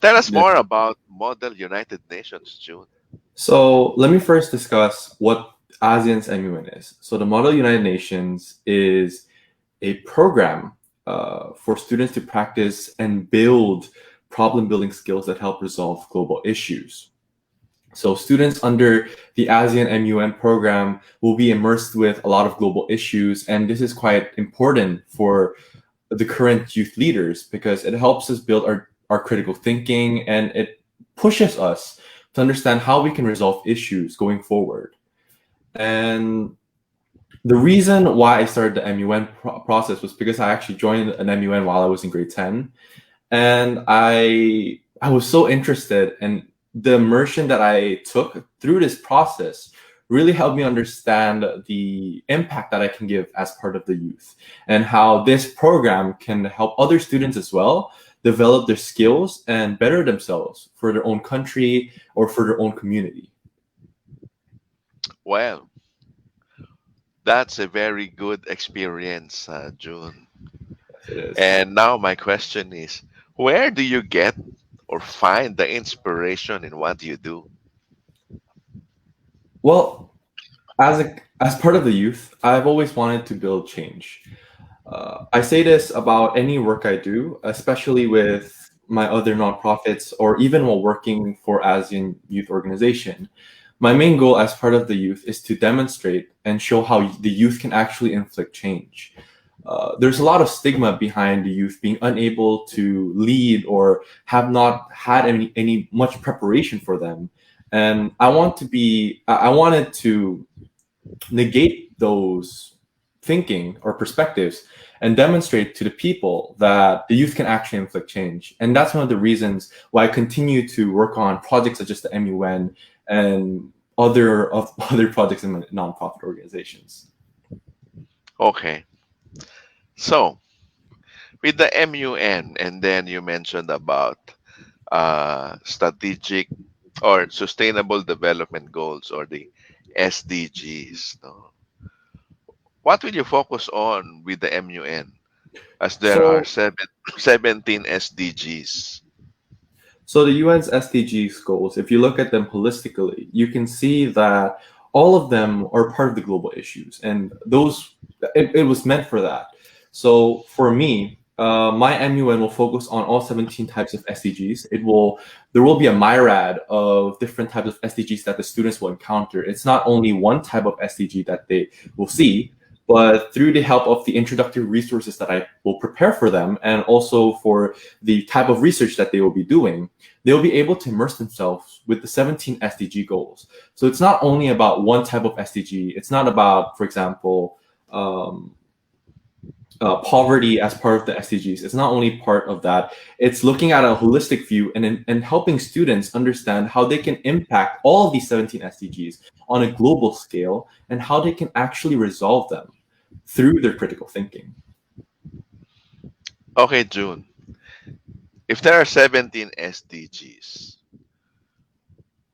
Tell us Yes. more about Model United Nations, June. So let me first discuss what ASEAN's MUN is. So the Model United Nations is a program for students to practice and build problem building skills that help resolve global issues. So students under the ASEAN MUN program will be immersed with a lot of global issues, and this is quite important for the current youth leaders because it helps us build our critical thinking, and it pushes us to understand how we can resolve issues going forward. And the reason why I started the MUN process was because I actually joined an MUN while I was in grade 10, and I was so interested, and the immersion that I took through this process really helped me understand the impact that I can give as part of the youth, and how this program can help other students as well develop their skills and better themselves for their own country or for their own community. Well, that's a very good experience, June. Yes, it is. And now my question is, where do you get or find the inspiration in what you do? Well, as part of the youth, I've always wanted to build change. I say this about any work I do, especially with my other nonprofits or even while working for ASEAN Youth Organization. My main goal as part of the youth is to demonstrate and show how the youth can actually inflict change. There's a lot of stigma behind the youth being unable to lead or have not had any much preparation for them. And I wanted to negate those thinking or perspectives and demonstrate to the people that the youth can actually inflict change. And that's one of the reasons why I continue to work on projects such as the MUN and other projects in my nonprofit organizations. Okay. So, with the MUN, and then you mentioned about strategic or sustainable development goals, or the SDGs. No? What will you focus on with the MUN, as there are So 17 SDGs? So the UN's SDGs goals, if you look at them holistically, you can see that all of them are part of the global issues, and it was meant for that. So for me, my MUN will focus on all 17 types of SDGs. There will be a myriad of different types of SDGs that the students will encounter. It's not only one type of SDG that they will see, but through the help of the introductory resources that I will prepare for them, and also for the type of research that they will be doing, they'll be able to immerse themselves with the 17 SDG goals. So it's not only about one type of SDG. It's not about, for example, poverty as part of the SDGs. It's not only part of that. It's looking at a holistic view and helping students understand how they can impact all of these 17 SDGs on a global scale and how they can actually resolve them through their critical thinking. Okay, June. If there are 17 SDGs,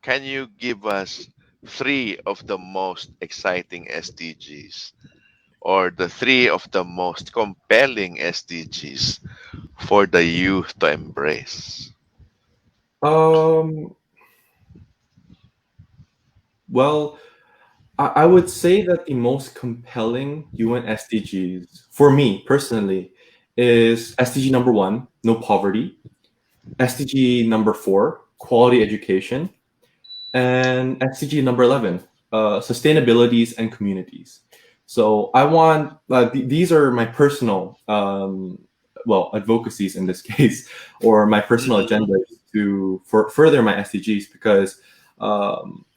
can you give us three of the most exciting SDGs or the three of the most compelling SDGs for the youth to embrace? Well, I would say that the most compelling UN SDGs for me personally is SDG number 1, no poverty, SDG number 4, quality education, and SDG number 11, sustainabilities and communities. So I want these are my personal advocacies in this case, or my personal agenda to further my SDGs, because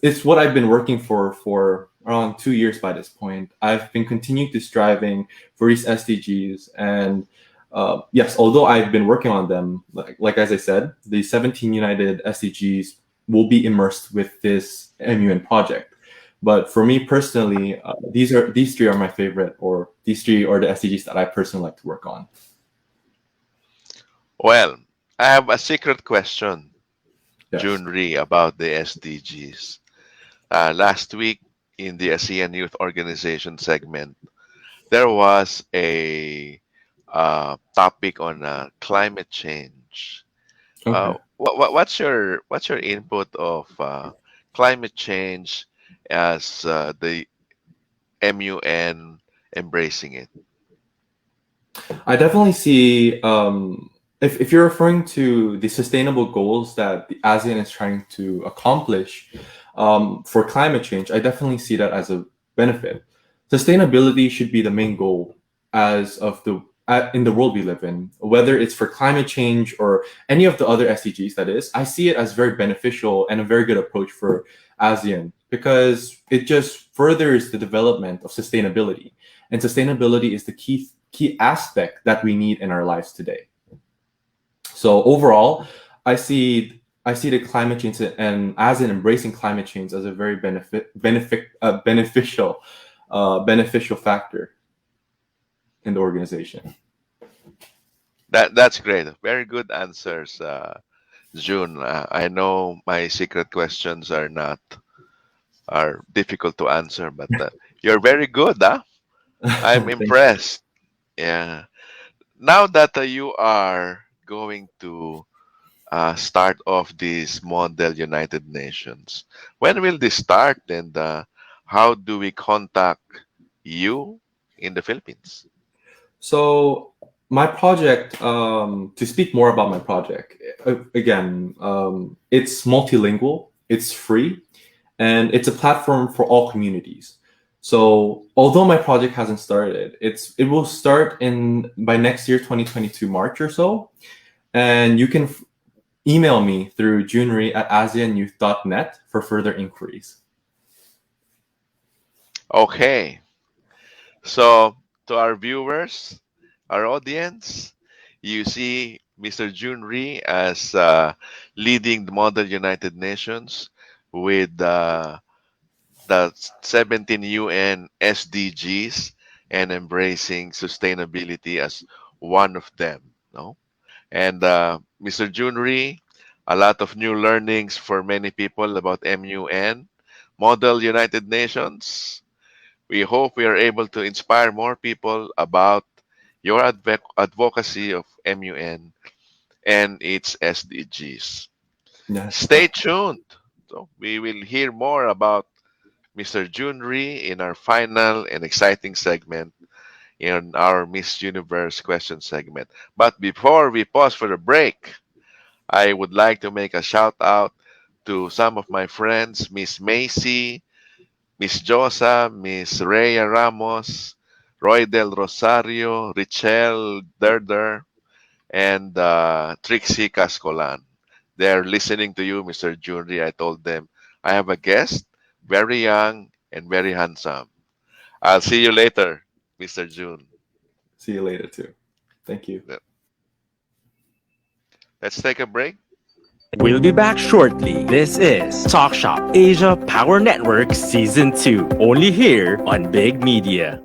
it's what I've been working for around 2 years by this point. I've been continuing to striving for these SDGs, and yes, although I've been working on them, like as I said, the 17 United SDGs will be immersed with this MUN project. But for me personally, these three are my favorite, or these three are the SDGs that I personally like to work on. Well, I have a secret question, Yes. Junri, about the SDGs. Last week in the Asean Youth Organization segment, there was a topic on climate change. Okay. What's your input of climate change as the MUN embracing it? I definitely see, if you're referring to the sustainable goals that the ASEAN is trying to accomplish for climate change, I definitely see that as a benefit. Sustainability should be the main goal in the world we live in, whether it's for climate change or any of the other SDGs. That is, I see it as very beneficial and a very good approach for ASEAN, because it just furthers the development of sustainability, and sustainability is the key aspect that we need in our lives today. So overall, I see the climate change and ASEAN embracing climate change as a very beneficial factor in the organization. That's great. Very good answers, June. I know my secret questions are difficult to answer, but you're very good, huh? I'm impressed. Yeah. Now that you are going to start off this Model United Nations, when will this start, and how do we contact you in the Philippines? So my project, to speak more about my project, again, it's multilingual, it's free, and it's a platform for all communities. So although my project hasn't started, it will start by next year, 2022 March or so, and you can email me through junri@aseanyouth.net for further inquiries. Okay. So, to our viewers, our audience, you see Mr. Junri as leading the Model United Nations with the 17 UN SDGs and embracing sustainability as one of them. No? And Mr. Junri, a lot of new learnings for many people about MUN, Model United Nations. We hope we are able to inspire more people about your advocacy of MUN and its SDGs. Yes. Stay tuned. So we will hear more about Mr. Junri in our final and exciting segment in our Miss Universe question segment. But before we pause for a break, I would like to make a shout out to some of my friends, Miss Macy, Miss Josa, Miss Rhea Ramos, Roy Del Rosario, Richelle Derder, and Trixie Cascolan. They're listening to you, Mr. Junri. I told them, I have a guest, very young and very handsome. I'll see you later, Mr. June. See you later too. Thank you. Let's take a break. We'll be back shortly. This is Talk Shop Asia Power Network Season 2, only here on Big Media.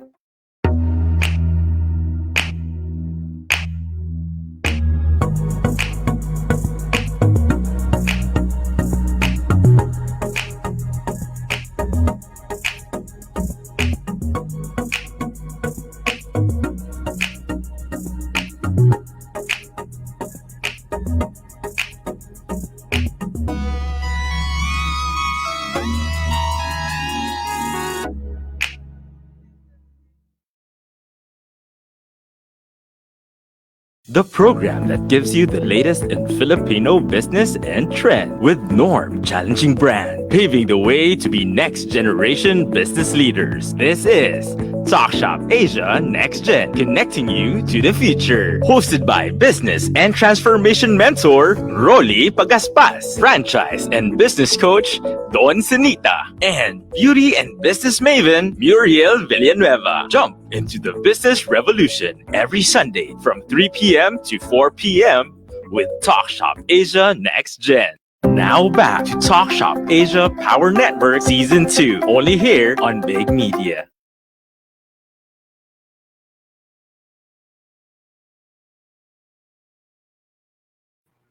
The program that gives you the latest in Filipino business and trend with Norm challenging brand, paving the way to be next generation business leaders. This is Talk Shop Asia Next Gen, connecting you to the future. Hosted by business and transformation mentor Rolly Pagaspas, franchise and business coach Don Senita, and beauty and business maven Muriel Villanueva. Jump into the business revolution every Sunday from 3 p.m. to 4 p.m. with Talk Shop Asia Next Gen. Now back to Talk Shop Asia Power Network Season 2, only here on Big Media.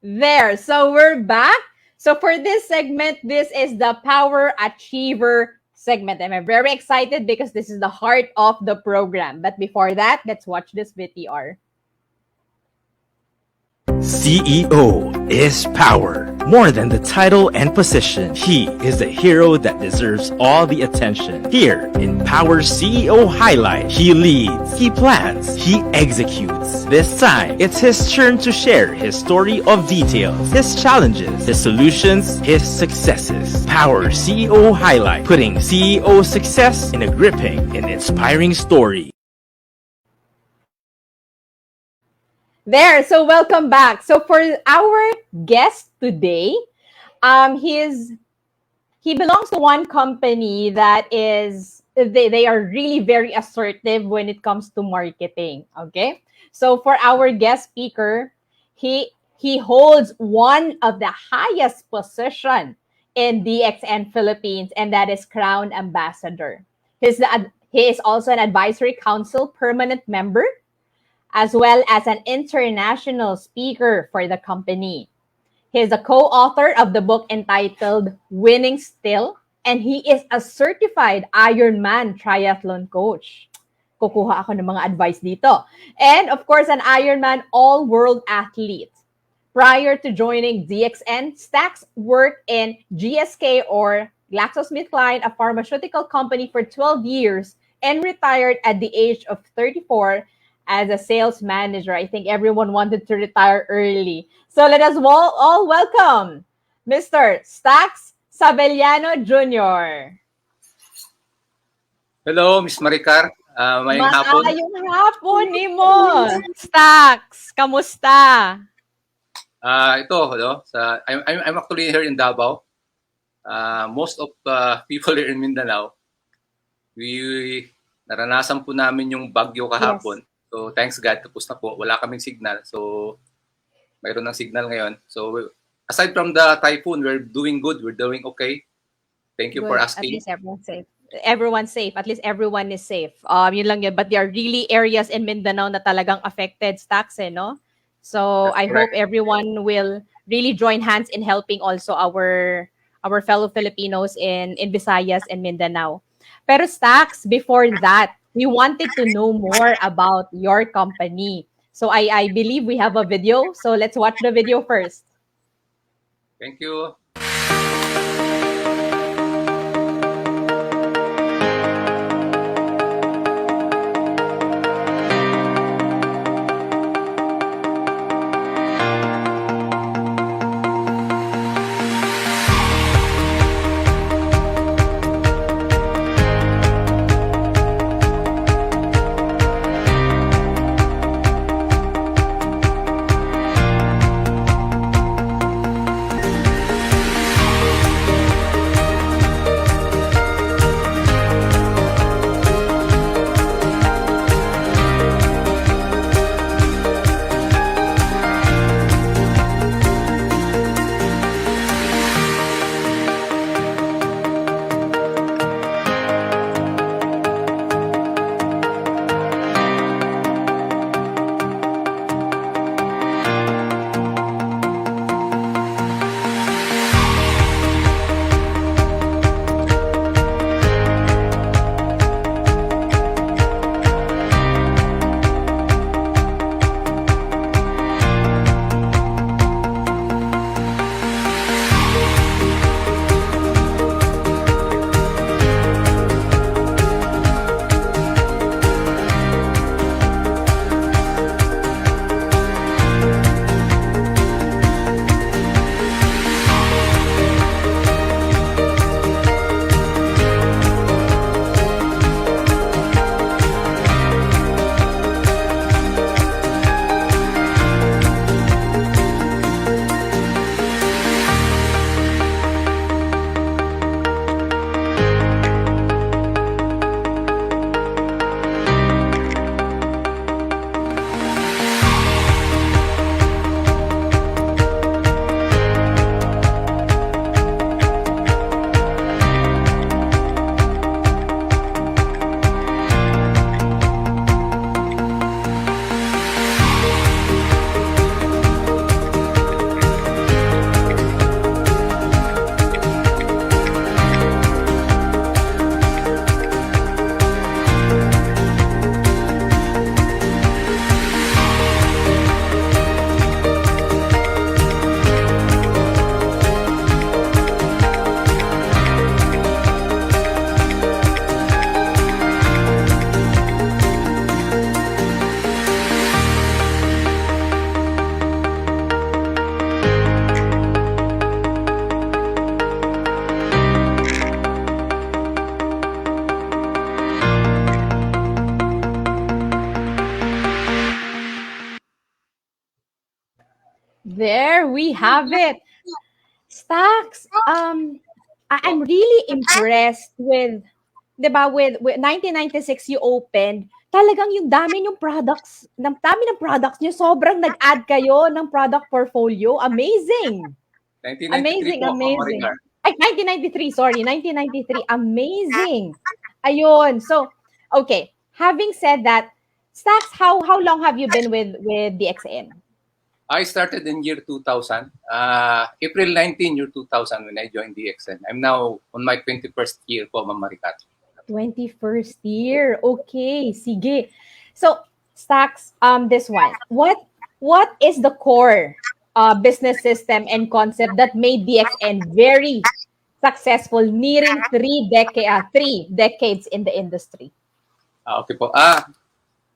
There. So we're back. So for this segment, this is the Power Achiever segment. I'm very excited because this is the heart of the program. But before that, let's watch this VTR. CEO is power. More than the title and position, he is the hero that deserves all the attention. Here in Power CEO Highlight, he leads, he plans, he executes. This time, it's his turn to share his story of details, his challenges, his solutions, his successes. Power CEO Highlight, putting CEO success in a gripping and inspiring story. There. So welcome back. So for our guest today, he belongs to one company that is they are really very assertive when it comes to marketing. Okay. So for our guest speaker, he holds one of the highest position in DXN Philippines, and that is Crown Ambassador. He is also an advisory council permanent member, as well as an international speaker for the company. He is a co-author of the book entitled Winning Still, and he is a certified Ironman triathlon coach. Kukuha ako ng mga advice dito. And of course, an Ironman all-world athlete. Prior to joining DXN, Stax worked in GSK or GlaxoSmithKline, a pharmaceutical company, for 12 years and retired at the age of 34 as a sales manager. I think everyone wanted to retire early. So let us all welcome Mr. Stax Savellano Jr. Hello, Miss Maricar. Mayong hapon. Maayong hapon ni mo. Stax, kamusta? I'm actually here in Davao. Most of people here in Mindanao, naranasan po namin yung bagyo kahapon. Yes. So thanks God, tapos na po. Wala kaming signal. So mayroon ng signal ngayon. So aside from the typhoon, we're doing good. We're doing okay. Thank you for asking. At least everyone's safe. Everyone's safe. At least everyone is safe. Yun lang yun. But there are really areas in Mindanao na talagang affected, Stax, no? So I hope everyone will really join hands in helping also our fellow Filipinos in Visayas and Mindanao. Pero Stax, before that, we wanted to know more about your company. So I believe we have a video. So let's watch the video first. Thank you. There we have it. Stax, I'm really impressed with, 'di ba, with 1996 you opened, talagang yung dami yung products, dami ng products niyo, sobrang nag-add kayo ng product portfolio. Amazing. 1993 po, Ma'am Amazing. Maricar. Ay, 1993, sorry, 1993. Amazing. Ayun. So, okay. Having said that, Stax, how long have you been with DXN? I started in year 2000, April 19, year 2000 when I joined DXN. I'm now on my 21st year po, Ma'am Maricar. 21st year. Okay, sige. So, Stax, this one. What is the core business system and concept that made DXN very successful, nearing 3 decades in the industry? Okay po.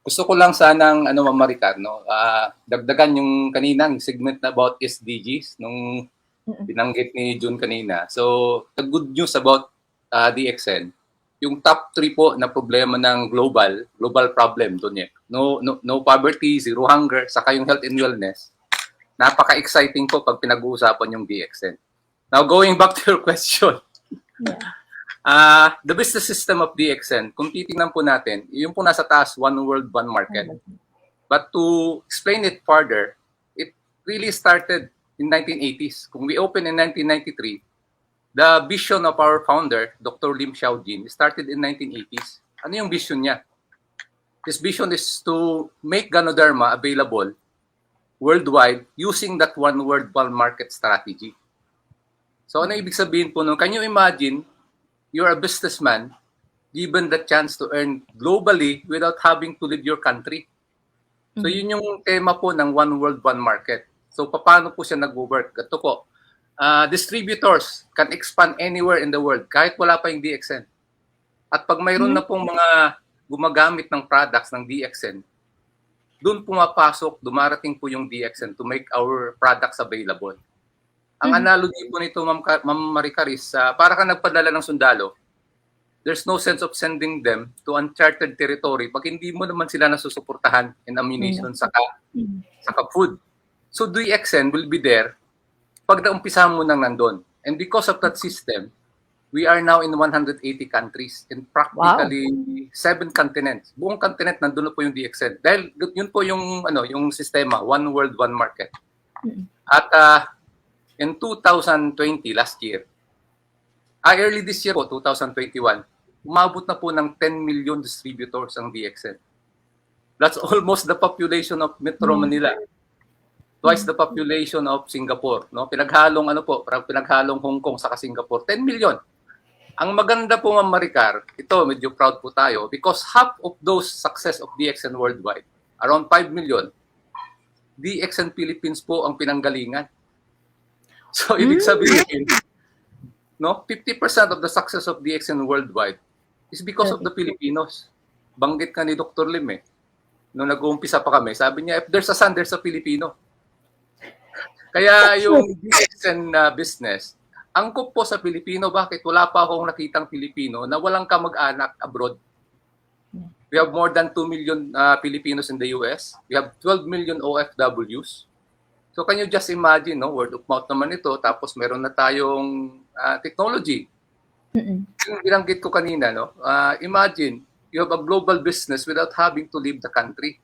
Gusto ko lang sanang Ma'am Maricar, no? Dagdagan yung kaninang segment na about SDGs nung binanggit ni June kanina. So, the good news about DXN, yung top 3 po na problema ng global problem doon eh. No poverty, zero hunger, saka yung health and wellness. Napaka-exciting po pag pinag-uusapan yung DXN. Now, going back to your question. The business system of DXN, kung titingnan po natin, yung po nasa taas, one world, one market. But to explain it further, it really started in 1980s. Kung we opened in 1993, the vision of our founder, Dr. Lim Xiaojin, started in 1980s. Ano yung vision niya? His vision is to make Ganoderma available worldwide using that one world, one market strategy. So ano ibig sabihin po nun? Can you imagine you're a businessman given the chance to earn globally without having to leave your country? So yun yung tema po ng one world, one market. So paano po siya nag-work? Ito po, distributors can expand anywhere in the world kahit wala pa yung DXN. At pag mayroon na pong mga gumagamit ng products ng DXN, doon pumapasok, dumarating po yung DXN to make our products available. Ang analogy po nito, Ma'am Maricar, is para ka nagpadala ng sundalo, there's no sense of sending them to uncharted territory pag hindi mo naman sila nasusuportahan in ammunition saka food. So DXN will be there pag naumpisa mo nang nandun. And because of that system, we are now in 180 countries in practically 7 continents. Buong continent nandun na po yung DXN. Dahil yun po yung yung sistema, one world, one market. At in 2020, last year, early this year po, 2021, umabot na po ng 10 million distributors ang DXN. That's almost the population of Metro Manila. Twice the population of Singapore. No? Pinaghalong pinaghalong Hong Kong sa Singapore, 10 million. Ang maganda po, Ma'am Maricar, ito, medyo proud po tayo because half of those success of DXN worldwide, around 5 million, DXN Philippines po ang pinanggalingan. So, ibig sabihin, 50% of the success of DXN worldwide is because of the Filipinos. Banggit ka ni Dr. Lim eh. Nung nag-uumpisa pa kami, sabi niya, if there's a son, there's a Filipino. Kaya yung DXN business, angkop po sa Pilipino, bakit? Wala pa akong nakitang Pilipino na walang kamag-anak abroad. We have more than 2 million Filipinos in the US. We have 12 million OFWs. So can you just imagine, word of mouth naman ito, tapos meron na tayong technology. Yung binanggit ko kanina, imagine, you have a global business without having to leave the country.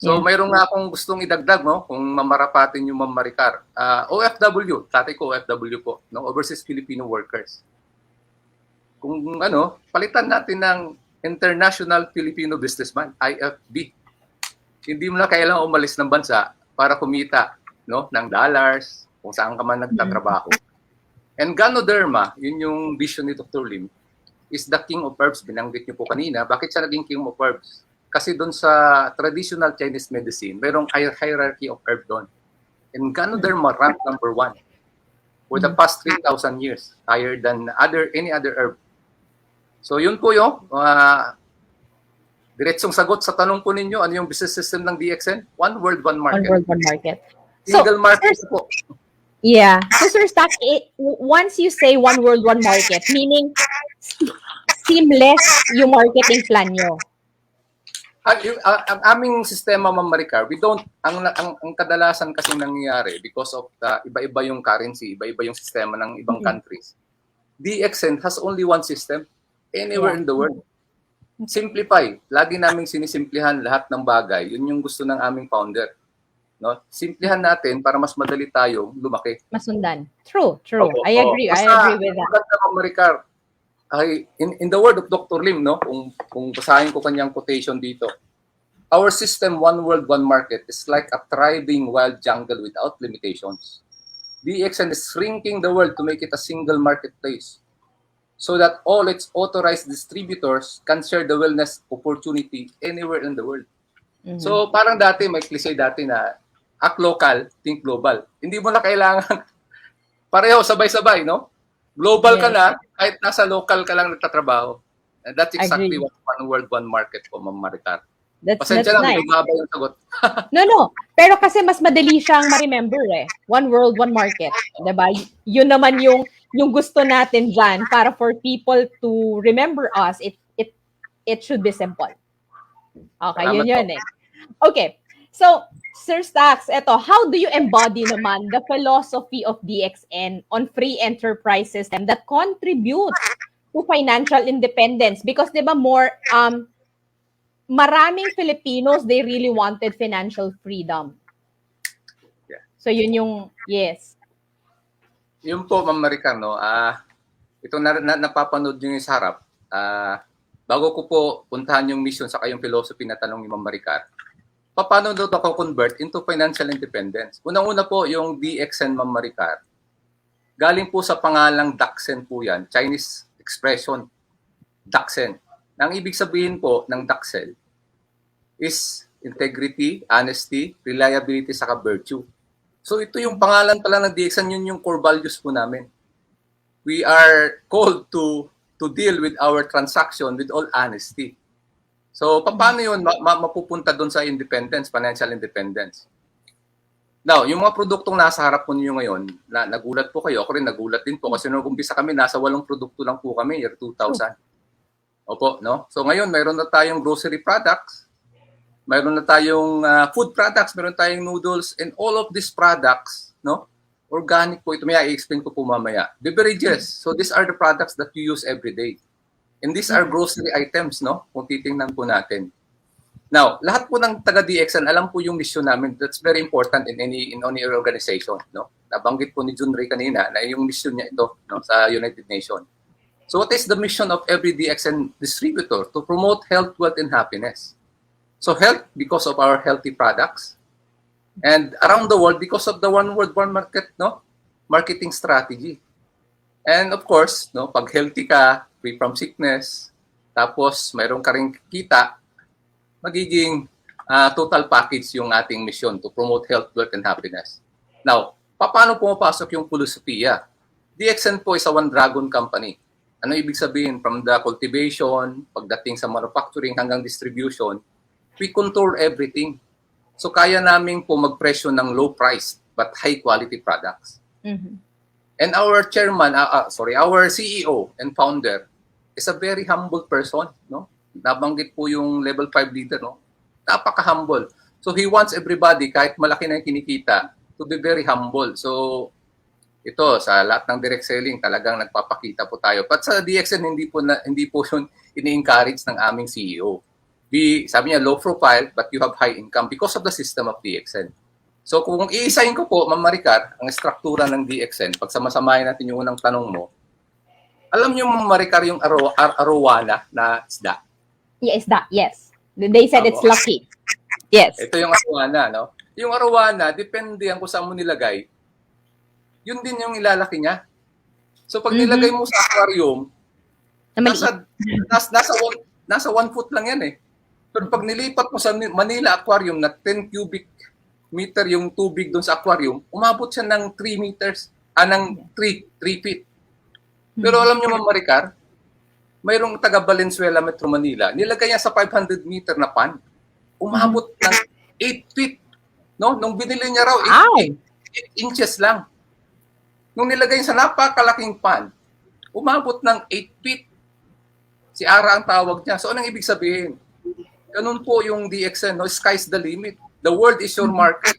So mayroon nga akong gustong idagdag, kung mamarapatin yung Ma'am Maricar. OFW, tatay ko OFW po, Overseas Filipino Workers. Kung palitan natin ng International Filipino Businessman, IFB. Hindi mo na kailangan umalis ng bansa para kumita ng dollars, kung saan ka man nagtatrabaho. And Ganoderma, yun yung vision ni Dr. Lim, is the king of herbs. Binanggit niyo po kanina. Bakit siya naging king of herbs? Kasi doon sa traditional Chinese medicine, mayroong hierarchy of herb doon. And Ganoderma ranked number 1 for the past 3,000 years, higher than any other herb. So yun po yung diretsong sagot sa tanong po ninyo, ano yung business system ng DXN? One world, one market. One world, one market. Single market po. Yeah. So, Sir Stax, once you say one world, one market, meaning seamless yung marketing plan nyo. Ang aming sistema, Ma'am Maricar, ang kadalasan kasi nangyayari because of the iba-iba yung currency, iba-iba yung sistema ng ibang countries. DXN has only one system anywhere in the world. Simplify. Lagi naming sinisimplihan lahat ng bagay. Yun yung gusto ng aming founder. No? Simplihan natin para mas madali tayong lumaki. Masundan. True. Opo. I agree with that. Maganda, Ma'am Maricar. In the word of Dr. Lim, no, kung basahin ko kanyang quotation dito, our system, one world, one market, is like a thriving wild jungle without limitations. DXN is shrinking the world to make it a single marketplace so that all its authorized distributors can share the wellness opportunity anywhere in the world. So parang dati, may cliche dati na act local, think global. Hindi mo na kailangan pareho, sabay-sabay, no? Global ka na, kahit nasa local ka lang nagtatrabaho. And that's exactly what one world, one market po, Ma'am Maricar. Pasensya lang, nice. lumaba yung sagot. No. Pero kasi mas madali siyang ma-remember eh. One world, one market. Diba? Yun naman yung gusto natin dyan para for people to remember us, it should be simple. Okay, yun eh. Okay. So, Sir Stax, how do you embody naman the philosophy of DXN on free enterprise system that contribute to financial independence? Because diba maraming Filipinos, they really wanted financial freedom. Yeah. So yun yung, yes. Yun po, Ma'am Maricar, no? Ito napapanood nyo yung sa harap. Bago ko po puntahan yung mission sa kayong philosophy na tanong ni Ma'am Maricar, paano daw ako convert into financial independence? Unang-una po, yung DXN, Ma'am Maricar, galing po sa pangalang DXN po yan, Chinese expression, DXN. Ang ibig sabihin po ng DXN is integrity, honesty, reliability, saka virtue. So ito yung pangalan pala ng DXN, yun yung core values po namin. We are called to deal with our transaction with all honesty. So, paano yun mapupunta doon sa independence, financial independence? Now, yung mga produktong nasa harap po niyo ngayon, nagulat po kayo, ako rin nagulat din po kasi nung umpisa kami, nasa 8 produkto lang po kami, year 2000. Opo, no? So, ngayon, mayroon na tayong grocery products, mayroon na tayong food products, mayroon tayong noodles, and all of these products, no? Organic po ito. May i-explain ko po mamaya. Beverages. So, these are the products that you use every day. And these are grocery items, no? Kung titingnan po natin. Now, lahat po ng taga-DXN, alam po yung mission namin. That's very important in any organization, no? Nabanggit po ni Jun Ray kanina na yung mission niya ito, no, sa United Nations. So, what is the mission of every DXN distributor? To promote health, wealth, and happiness. So, health because of our healthy products. And around the world because of the one world, one market, no? Marketing strategy. And of course, no, pag healthy ka, free from sickness, tapos mayroon ka rin kita, magiging total package yung ating mission to promote health, wealth, and happiness. Now, paano pumapasok yung filosofiya? DXN po is a one dragon company. Ano ibig sabihin? From the cultivation, pagdating sa manufacturing hanggang distribution, we control everything. So kaya namin po magpresyo ng low price but high quality products. And our chairman, our CEO and founder is a very humble person, no? Nabanggit po yung level 5 leader, no? Napaka-humble. So he wants everybody, kahit malaki na yung kinikita, to be very humble. So ito, sa lahat ng direct selling, talagang nagpapakita po tayo. But sa DXN, hindi po yun ini-encourage ng aming CEO. Sabi niya, low profile, but you have high income because of the system of DXN. So kung iisahin ko po, Ma'am Maricar, ang struktura ng DXN, pag samasamahin natin yung unang tanong mo, alam niyo, Ma'am Maricar, yung arowana na isda? Yeah, isda, yes. They said it's lucky. Yes. Ito yung arowana, no? Yung arowana, depende kung saan mo nilagay, yun din yung ilalaki niya. So pag nilagay mo sa aquarium, nasa 1 foot lang yan eh. Pero pag nilipat mo sa Manila Aquarium na 10 cubic meter yung tubig doon sa aquarium, umabot siya ng 3 meters, ng 3 feet. Pero alam niyo, Ma'am Maricar, mayroong taga Valenzuela, Metro Manila, nilagay niya sa 500 meter na pan, umabot ng 8 feet. No? Nung binili niya raw, 8 inches lang. Nung nilagay niya sa napakalaking pan, umabot ng 8 feet. Si Ara ang tawag niya. So, anong ibig sabihin? Ganun po yung DXN, no? Sky's the limit. The world is your market.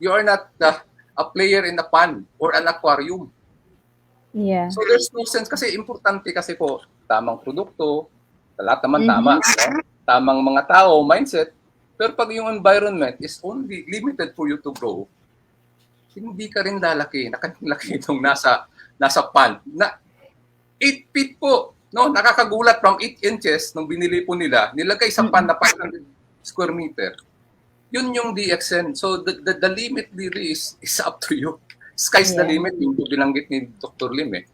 You are not a player in a pond or an aquarium. Yeah. So there's no sense kasi importante kasi po tamang produkto, lahat naman tama, no? Tamang mga tao, mindset. Pero pag yung environment is only limited for you to grow, hindi ka rin lalaki. Nakalaki itong nasa pond. 8 feet po. No, nakakagulat from 8 inches nung binili po nila, nilagay sa pan na 500 square meter. Yun yung DXN. So the limit really is up to you. Sky's the limit, yung binanggit ni Dr. Lim eh.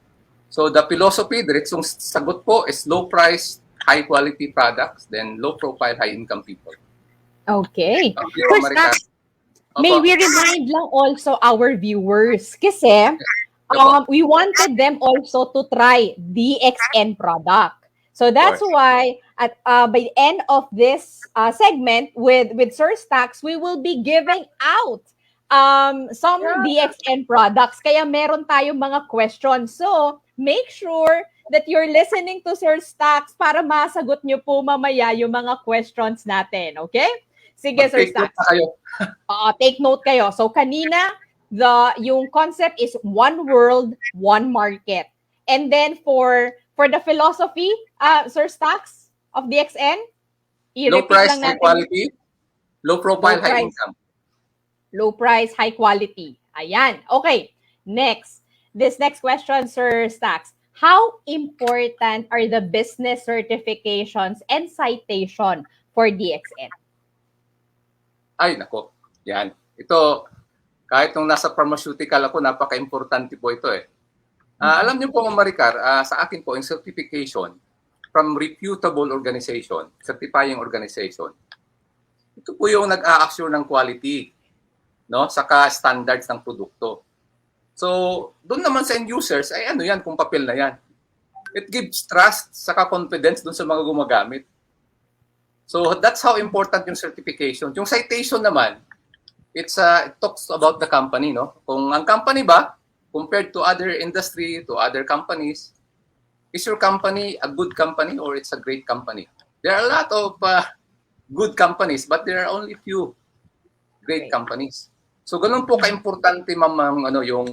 So the philosophy, diretsong sagot po is low price, high quality products, then low profile, high income people. Okay. First, may we remind lang also our viewers kasi we wanted them also to try DXN product. So that's why at by the end of this segment with Sir Stax, we will be giving out some DXN products. Kaya meron tayong mga questions. So make sure that you're listening to Sir Stax para masagot nyo po mamaya yung mga questions natin. Okay? Sige, Sir Stax. Take note kayo. So kanina, yung concept is one world, one market. And then for the philosophy, Sir Stax of DXN, low price, high quality, low profile, high income. Low price, high quality. Ayan. Okay. Next. This next question, Sir Stax. How important are the business certifications and citation for DXN? Ay, nako. Yan. Ito, kahit nung nasa pharmaceutical ako, napaka-importante po ito eh. Alam niyo po, Maricar, sa akin po, yung certification from reputable organization, certifying organization, ito po yung nag-a-assure ng quality, no? Saka standards ng produkto. So, doon naman sa end users, ay ano yan, kung papel na yan. It gives trust, saka confidence doon sa mga gumagamit. So, that's how important yung certification. Yung citation naman, it talks about the company, no? Kung ang company ba, compared to other industry, to other companies, is your company a good company or it's a great company? There are a lot of good companies, but there are only few great companies. So ganun po ka-importante ma'am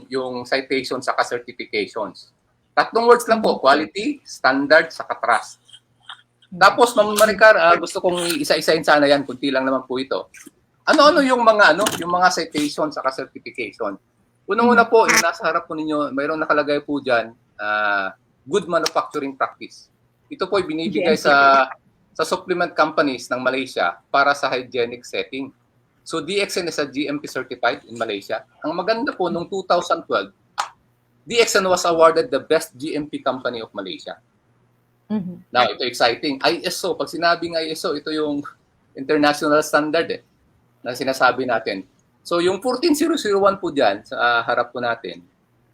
yung citation sa certifications. Tatlong words lang po, quality, standard, saka trust. Tapos Ma'am Maricar, gusto kong isa-isahin sana yan, kunti lang naman po ito. Ano-ano yung mga citation saka certification. Unang-una po, yung nasa harap po ninyo, mayroong nakalagay po diyan, good manufacturing practice. Ito po ay binibigay sa supplement companies ng Malaysia para sa hygienic setting. So DXN is a GMP certified in Malaysia. Ang maganda po, noong 2012, DXN was awarded the best GMP company of Malaysia. Now, ito exciting. ISO, pag sinabing ISO, ito yung international standard na sinasabi natin. So yung 14001 po dyan, sa harap po natin,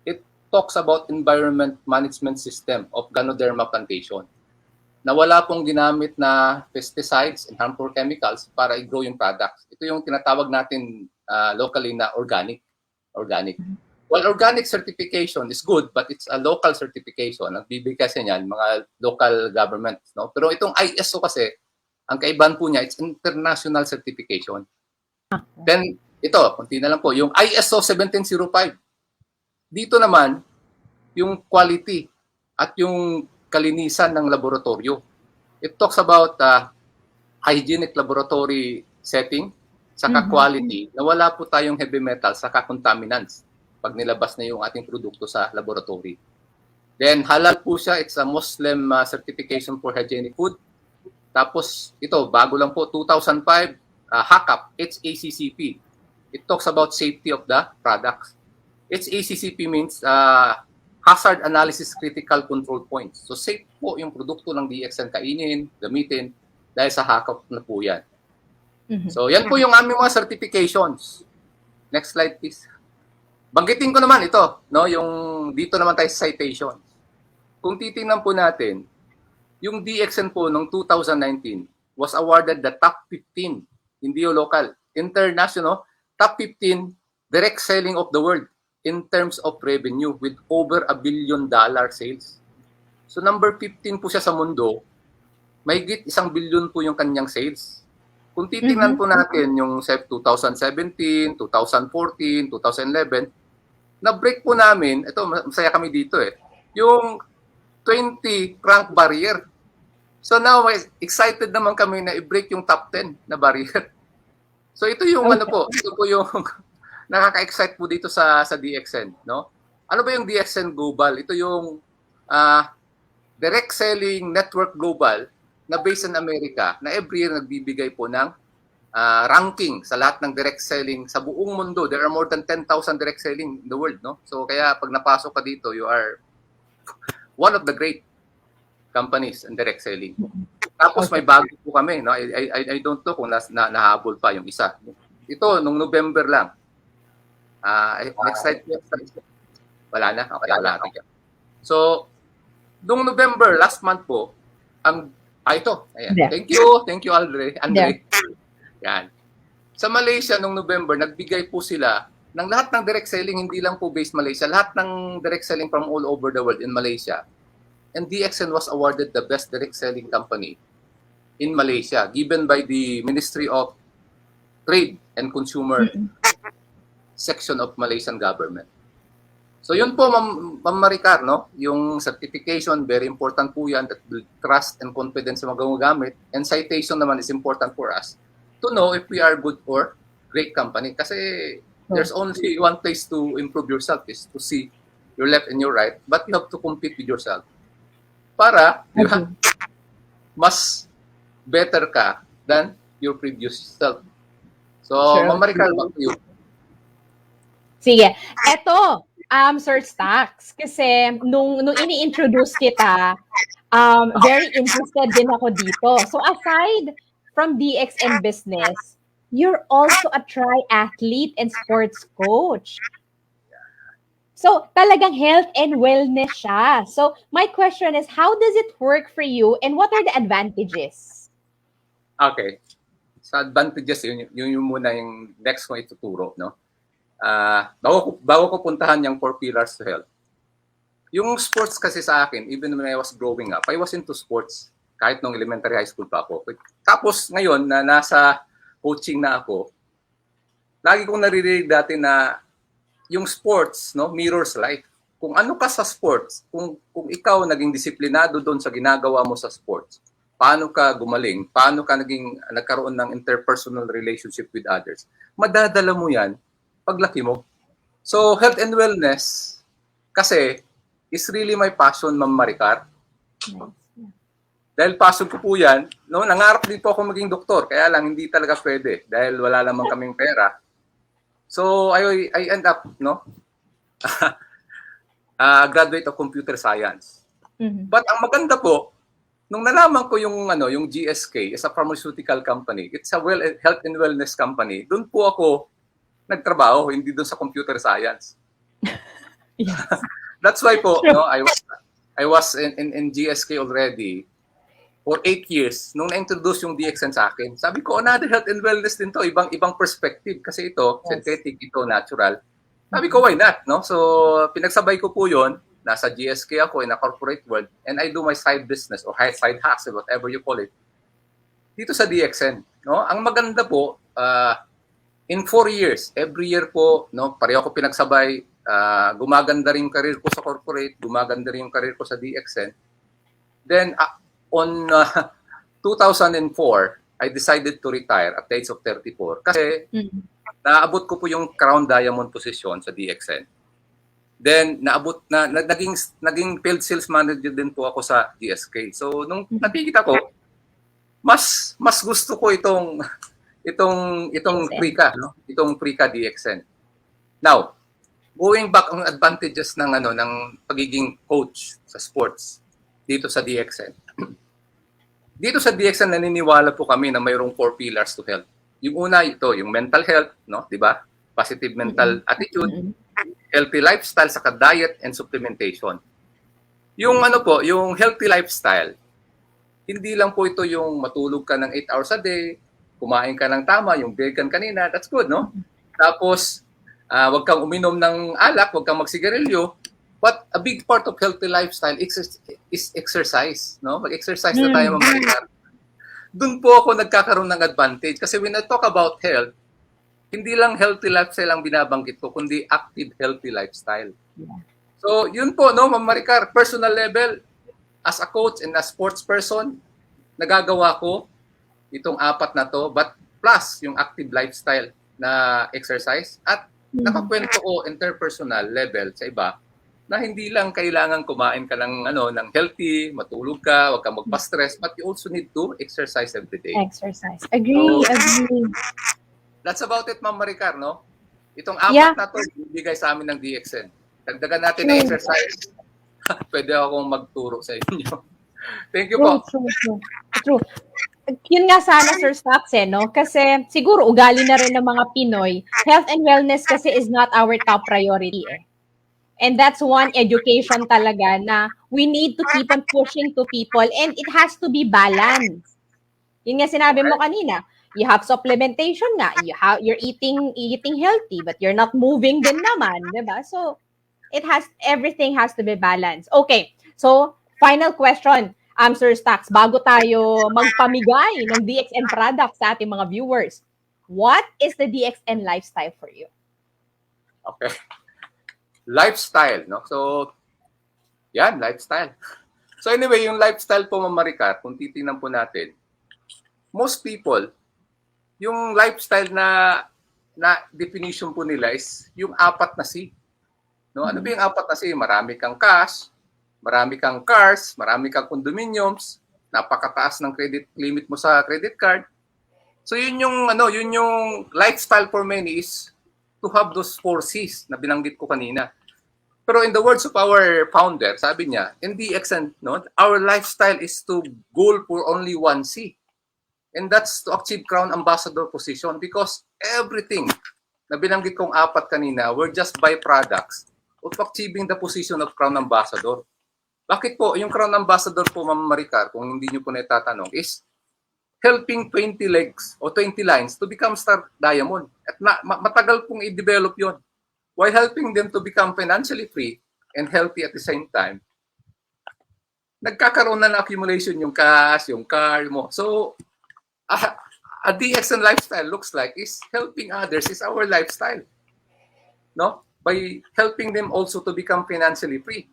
it talks about environment management system of Ganoderma plantation na wala pong ginamit na pesticides and harmful chemicals para i-grow yung products. Ito yung tinatawag natin locally na organic. Well, organic certification is good, but it's a local certification. Nagbibigay kasi niyan mga local governments. No? Pero itong ISO kasi, ang kaibahan po niya, it's international certification. Then, ito, kunti na lang po, yung ISO 1705. Dito naman, yung quality at yung kalinisan ng laboratorio. It talks about hygienic laboratory setting, saka quality, na wala po tayong heavy metals, saka contaminants pag nilabas na yung ating produkto sa laboratory. Then, halal po siya. It's a Muslim certification for hygienic food. Tapos, ito, bago lang po, 2005, HACCP, HACCP. It talks about safety of the products. HACCP means Hazard Analysis Critical Control Points. So, safe po yung produkto ng DXN kainin, gamitin, dahil sa HACCP na po yan. So, yan po yung aming mga certifications. Next slide, please. Banggitin ko naman ito, no? Yung dito naman tayo sa citation. Kung titingnan po natin, yung DXN po noong 2019 was awarded the top 15, hindi yung local, international, top 15 direct selling of the world in terms of revenue with over $1 billion sales. So number 15 po siya sa mundo mahigit 1 billion po yung kanyang sales. Kung titingnan po natin yung 2017, 2014, 2011, na-break po namin, ito, masaya kami dito yung 20 rank barrier. So now, excited naman kami na i-break yung top 10 na barrier. So ito yung ito po yung nakaka-excite po dito sa DXN, no? Ano ba yung DXN Global? Ito yung direct selling network global na based in America na every year nagbibigay po ng ranking sa lahat ng direct selling sa buong mundo. There are more than 10,000 direct selling in the world, no? So kaya pag napasok ka dito, you are one of the great companies in direct selling. Tapos may bago po kami, no? I don't know kung nahabol pa yung isa. Ito nung November lang. Excited. Wala na. Okay, wala natin. So nung November last month po, ito. Ayan. Yeah. Thank you Andre. Yeah. Yan. Sa Malaysia, nung November, nagbigay po sila ng lahat ng direct selling, hindi lang po based Malaysia, lahat ng direct selling from all over the world in Malaysia. And DXN was awarded the best direct selling company in Malaysia, given by the Ministry of Trade and Consumer section of Malaysian government. So yun po, Ma'am Maricar, no? Yung certification, very important po yan, that build trust and confidence sa mga gumagamit. And citation naman is important for us to know if we are good or great company. Kasi there's only one place to improve yourself is to see your left and your right, but you have to compete with yourself. Para, di ba, mas better ka than your previous self. So, Ma'am Maricar, back to you. Sige. Eto, Sir Stax, kasi nung ini-introduce kita, very interested din ako dito. So aside from DXN business, you're also a triathlete and sports coach. So talagang health and wellness siya. So my question is, how does it work for you and what are the advantages? Okay. Sa advantages, yun muna yung next ko ituturo, no? Bago ko puntahan yung 4 pillars to health. Yung sports kasi sa akin, even when I was growing up, I was into sports kahit nung elementary high school pa ako. Tapos ngayon na nasa coaching na ako, lagi kong naririnig dati na yung sports, no, mirrors life. Kung ano ka sa sports, kung ikaw naging disiplinado doon sa ginagawa mo sa sports, paano ka gumaling, paano ka nagkaroon ng interpersonal relationship with others, madadala mo yan paglaki mo. So, health and wellness, kasi, is really my passion, Ma'am Maricar. Dahil passion ko po yan, no, nangarap din po ako maging doktor, kaya lang hindi talaga pwede, dahil wala namang kaming pera. So, I end up, no, graduate of computer science. But ang maganda po, nung nalaman ko yung GSK is a pharmaceutical company, it's a health and wellness company, doon po ako nagtrabaho, hindi doon sa computer science. Yes. That's why po, no, I was in GSK already for 8 years nung na-introduce yung DXN sa akin. Sabi ko, another health and wellness din to, ibang perspective kasi ito, synthetic, ito natural. Sabi ko, why not, no? So, pinagsabay ko po 'yon. Nasa GSK ako in a corporate world and I do my side business or side hustle, whatever you call it. Dito sa DXN, no? Ang maganda po, in 4 years, every year po, no, pareho ko pinagsabay, gumaganda rin yung career ko sa corporate, gumaganda rin yung career ko sa DXN. Then, on 2004, I decided to retire at the age of 34 kasi naabot ko po yung crown diamond position sa DXN. Then, naging field sales manager din po ako sa GSK. So, nung nakikita ko, mas gusto ko itong Prika, no? Itong Prika DXN. Now, going back ang advantages ng pagiging coach sa sports dito sa DXN. Dito sa DXN naniniwala po kami na mayroong 4 pillars to health. Yung una ito, yung mental health, no, 'di ba? Positive mental attitude, healthy lifestyle saka diet and supplementation. Yung yung healthy lifestyle, hindi lang po ito yung matulog ka ng 8 hours a day, kumain ka ng tama, yung vegan kanina, that's good, no? Tapos, wag kang uminom ng alak, wag kang magsigarilyo. But a big part of healthy lifestyle is exercise, no? Mag-exercise na tayo, Ma'am Maricar. Doon po ako nagkakaroon ng advantage. Kasi when I talk about health, hindi lang healthy lifestyle ang binabanggit ko, kundi active healthy lifestyle. So, yun po, no, Ma'am Maricar, personal level, as a coach and as sports person, nagagawa ko itong apat na to, but plus yung active lifestyle na exercise at nakakwento ko interpersonal level sa iba na hindi lang kailangan kumain ka ng healthy, matulog ka, wag kang magpa-stress, but you also need to exercise every day. Exercise. Agree. That's about it, Ma'am Maricar, no? Itong apat na to, ibigay sa amin ng DXN. Dagdagan natin na exercise. Pwede akong magturo sa inyo. Thank you po. True. Yun nga sana, Sir Stax, no? Kasi siguro ugali na rin ng mga Pinoy, health and wellness kasi is not our top priority, eh. And that's one education talaga na we need to keep on pushing to people, and it has to be balanced. Yun nga sinabi mo kanina, you have supplementation nga, you're eating healthy, but you're not moving din naman, diba? So, everything has to be balanced. Okay, so final question, Sir Stax, bago tayo magpamigay ng DXN products sa ating mga viewers, what is the DXN lifestyle for you? Okay. Lifestyle, no? So, yan, lifestyle. So anyway, yung lifestyle po, Ma'am Maricar, kung titingnan po natin, most people, yung lifestyle na definition po nila is yung apat na C. No? Ano ba yung apat na C? Marami kang cash, marami kang cars, marami kang condominiums, napakataas ng credit limit mo sa credit card. So yun yung lifestyle for many is to have those 4 C's na binanggit ko kanina. Pero in the words of our founder, sabi niya, in DXN, no, our lifestyle is to goal for only 1 C. And that's to achieve Crown Ambassador position, because everything na binanggit kong apat kanina were just byproducts of achieving the position of Crown Ambassador. Bakit po? Yung Crown Ambassador po, Ma'am Maricar, kung hindi niyo po natatanong, is helping 20 legs o 20 lines to become Star Diamond. At matagal pong i-develop yon, while helping them to become financially free and healthy at the same time. Nagkakaroon na ng accumulation yung cash, yung car mo. So, a DXN lifestyle looks like is helping others is our lifestyle. No? By helping them also to become financially free.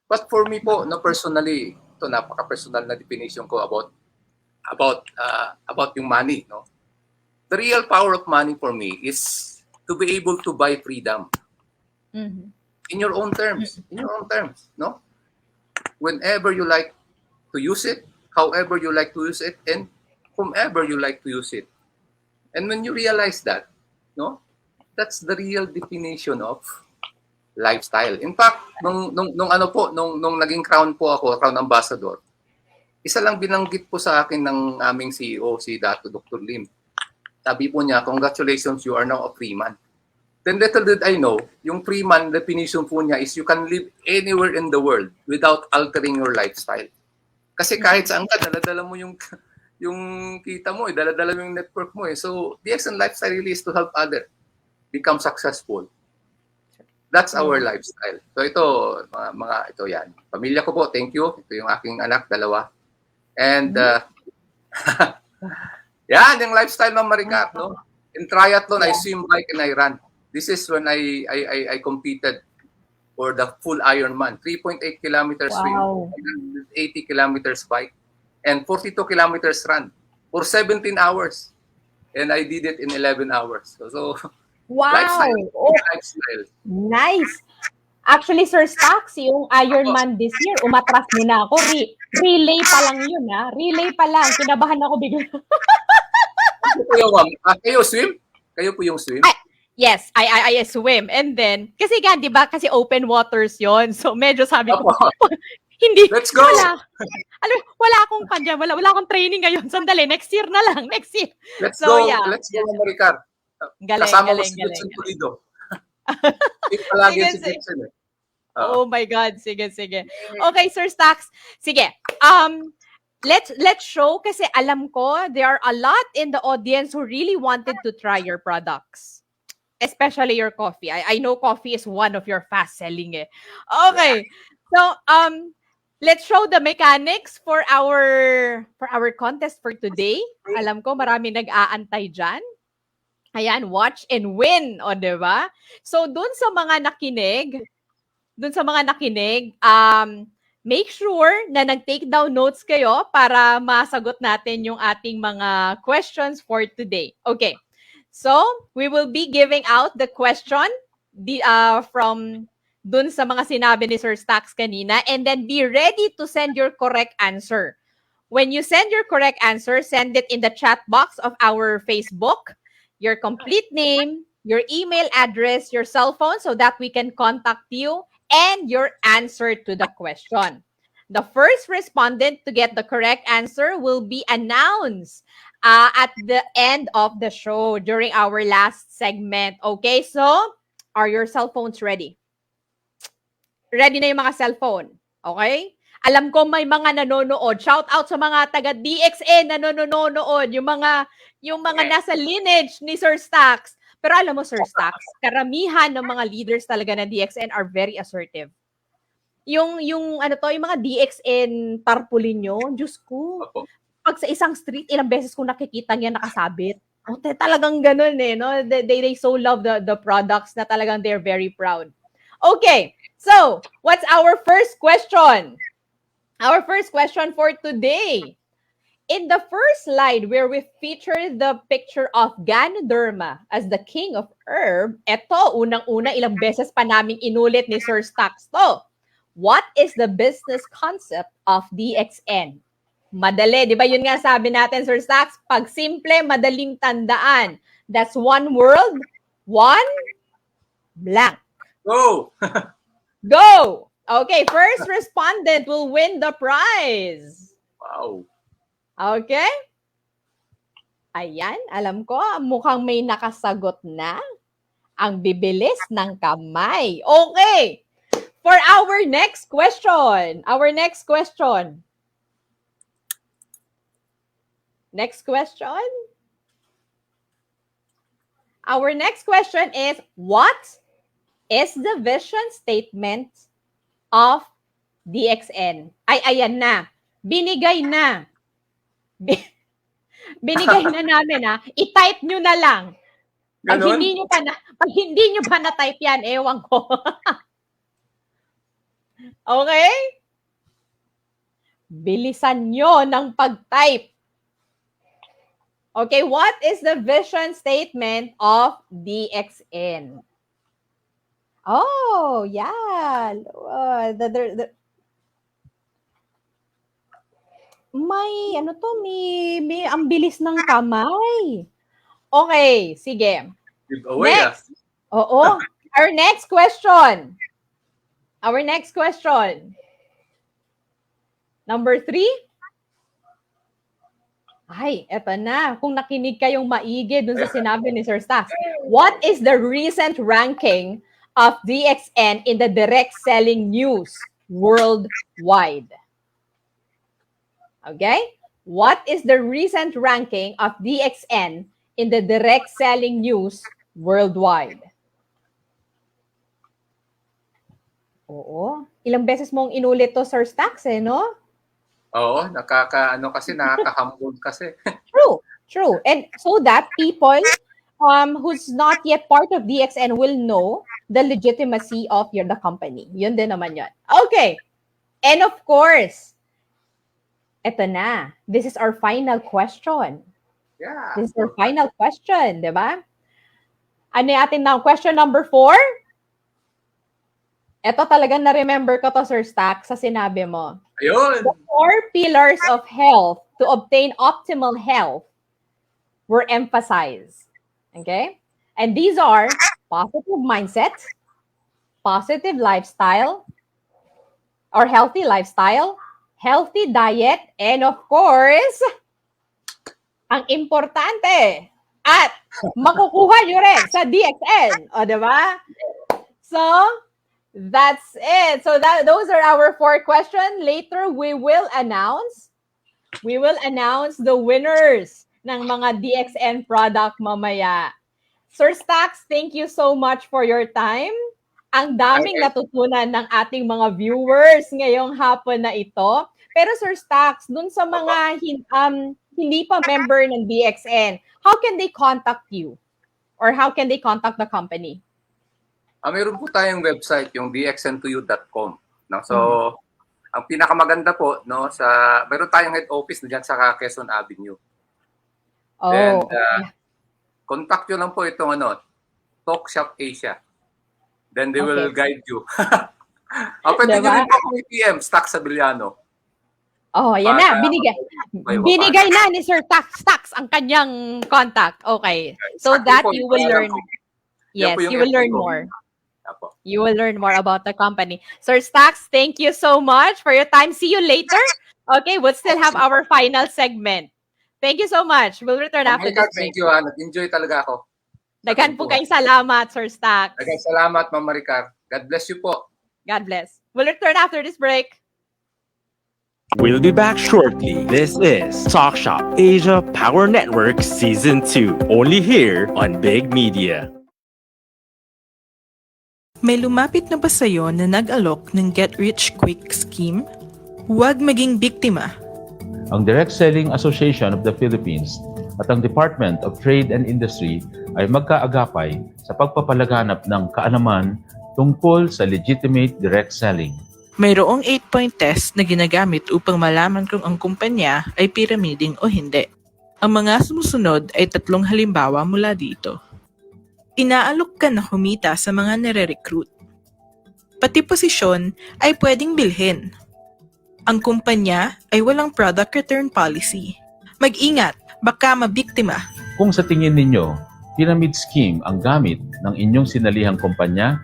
But for me po, no, personally, ito napaka-personal na definition ko about yung money, no? The real power of money for me is to be able to buy freedom. In your own terms, no? Whenever you like to use it, however you like to use it, and whomever you like to use it. And when you realize that, no? That's the real definition of lifestyle. In fact, nung naging crown ambassador, isa lang binanggit po sa akin ng aming CEO, si Dr. Lim. Sabi po niya, congratulations, you are now a free man. Then little did I know, yung free man definition po niya is you can live anywhere in the world without altering your lifestyle. Kasi kahit saan ka, daladala mo yung kita mo, daladala mo yung network mo. So, DXN lifestyle really is to help others become successful. That's our lifestyle. So ito, ito yan. Pamilya ko po, thank you. Ito yung aking anak, 2. And, yan, yung lifestyle ng Maricar, no? In triathlon, I swim, bike, and I run. This is when I competed for the full Ironman. 3.8 kilometers swim, 80 kilometers bike, and 42 kilometers run for 17 hours. And I did it in 11 hours. So wow! Lifestyle. Nice! Actually, Sir Stax, yung Ironman this year, umatras muna ako. Relay pa lang yun, ha? Relay pa lang. Kinabahan ako bigla. Kayo swim? Kayo po yung swim? Yes, I swim. And then, kasi nga, di ba, kasi open waters yon. So, medyo sabi ko, hindi. Let's go! Wala akong kanya. Wala akong training ngayon. Sandali, next year na lang. Next year. Let's go, Maricar. Kasama ko si Jetson Pulido. Oh my God. Sige. Okay, Sir Stax. Sige. Let's show kasi alam ko there are a lot in the audience who really wanted to try your products. Especially your coffee. I know coffee is one of your fast selling. Okay. So, let's show the mechanics for our contest for today. Alam ko marami nag-aantay diyan. Ayan, watch and win, o 'di ba? So dun sa mga nakinig, make sure na nag-take down notes kayo para masagot natin yung ating mga questions for today. Okay. So, we will be giving out the question from dun sa mga sinabi ni Sir Stax kanina, and then be ready to send your correct answer. When you send your correct answer, send it in the chat box of our Facebook, your complete name, your email address, your cell phone, so that we can contact you, and your answer to the question. The first respondent to get the correct answer will be announced at the end of the show during our last segment. Okay, so are your cell phones ready? Ready na yung mga cellphone? Okay? Alam ko may mga nanonood. Shout out sa mga taga DXN na nanonood, yung mga nasa lineage ni Sir Stax. Pero alam mo, Sir Stax, karamihan ng mga leaders talaga ng DXN are very assertive. Yung mga DXN tarpaulin nyo, Diyos ko. Pag sa isang street, ilang beses ko nakikita niya nakasabit. Talagang ganun no? They so love the products na talagang they're very proud. Okay, so what's our first question? Our first question for today. In the first slide where we featured the picture of Ganoderma as the king of herb, eto, unang-una, ilang beses pa naming inulit ni Sir Stax to. What is the business concept of DXN? Madali, di ba? Yun nga sabi natin, Sir Stax, pag simple, madaling tandaan. That's one world, one blank. Go! Go! Okay, first respondent will win the prize. Wow. Okay? Ayan, alam ko, mukhang may nakasagot na. Ang bibilis ng kamay. Okay. For our next question. Next question is, what is the vision statement of DXN? Ay, ayan na. Binigay na. Binigay na namin I-type nyo na lang. Pag hindi nyo pa na-type yan, ewan ko. Okay? Bilisan nyo ng pag-type. Okay, what is the vision statement of DXN? Oh, yeah. May ang bilis ng kamay. Okay, sige. Next. Oo. Our next question. Number 3. Ay, eto na. Kung nakinig kayong maigi dun sa sinabi ni Sir Stax. What is the recent ranking of DXN in the direct selling news worldwide? Okay? What is the recent ranking of DXN in the direct selling news worldwide? Oo. Ilang beses mong inulit to, Sir Stax, no? Oo, nakaka-humble kasi. True. And so that people who's not yet part of DXN will know the legitimacy of the company. Yun din naman yun. Okay. And of course, eto na. This is our final question. Yeah. This is our final question, di ba? Ano natin now? Question number 4. Ito talagang na-remember ko to, Sir Stax, sa sinabi mo. Ayun. The 4 pillars of health to obtain optimal health were emphasized. Okay? And these are positive mindset, positive lifestyle, or healthy lifestyle, healthy diet, and of course, ang importante, at makukuha nyo rin sa DXN. O, diba? So, that's it. So those are our 4 questions. Later, we will announce the winners ng mga DXN product mamaya. Sir Stax, thank you so much for your time. Ang daming natutunan ng ating mga viewers ngayong hapon na ito. Pero Sir Stax, dun sa mga hindi pa member ng DXN, how can they contact you? Or how can they contact the company? Mayroon po tayong website, yung dxntoyou.com. No? So, ang pinakamaganda po, no, mayroon tayong head office na dyan sa Quezon Avenue. Oh, And contact nyo lang po itong Talk.Shop.Asia. Then they will guide you. Pwede nyo rin po akong i-PM, Stax Savellano. Oh, yan na. Binigay na ni Sir Stax ang kanyang contact. Okay. So that you will learn. Yes, you will learn more. You will learn more about the company. Sir Stax, thank you so much for your time. See you later. Okay, we'll still have our final segment. Thank you so much. We'll return after this break. Thank you, Nag-enjoy talaga ako. Daghan po kayong salamat, Sir Stax. Daghan salamat, Ma'am Maricar. God bless you po. God bless. We'll return after this break. We'll be back shortly. This is Talk.Shop.Asia Power Network Season 2. Only here on Big Media. May lumapit na ba sa'yo na nag-alok ng get-rich-quick scheme? Huwag maging biktima. Ang Direct Selling Association of the Philippines at ang Department of Trade and Industry ay magkaagapay sa pagpapalaganap ng kaalaman tungkol sa legitimate direct selling. Mayroong 8-point test na ginagamit upang malaman kung ang kumpanya ay piramiding o hindi. Ang mga sumusunod ay 3 halimbawa mula dito. Inaalok ka na humita sa mga nire-recruit. Pati posisyon ay pwedeng bilhin. Ang kumpanya ay walang product return policy. Mag-ingat, baka mabiktima. Kung sa tingin ninyo, pyramid scheme ang gamit ng inyong sinalihang kumpanya,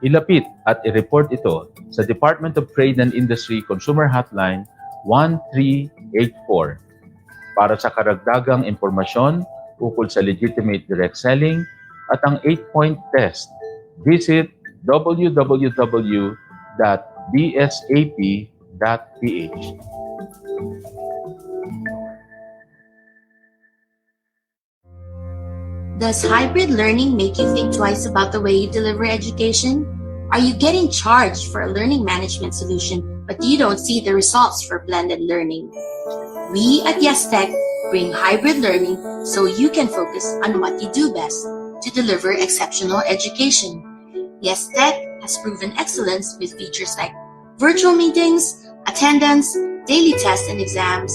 ilapit at i-report ito sa Department of Trade and Industry Consumer Hotline 1384 para sa karagdagang impormasyon ukol sa legitimate direct selling at ang 8-point test. Visit www.dsap.ph. Does hybrid learning make you think twice about the way you deliver education? Are you getting charged for a learning management solution, but you don't see the results for blended learning? We at YesTech bring hybrid learning so you can focus on what you do best, to deliver exceptional education. YesTech has proven excellence with features like virtual meetings, attendance, daily tests and exams,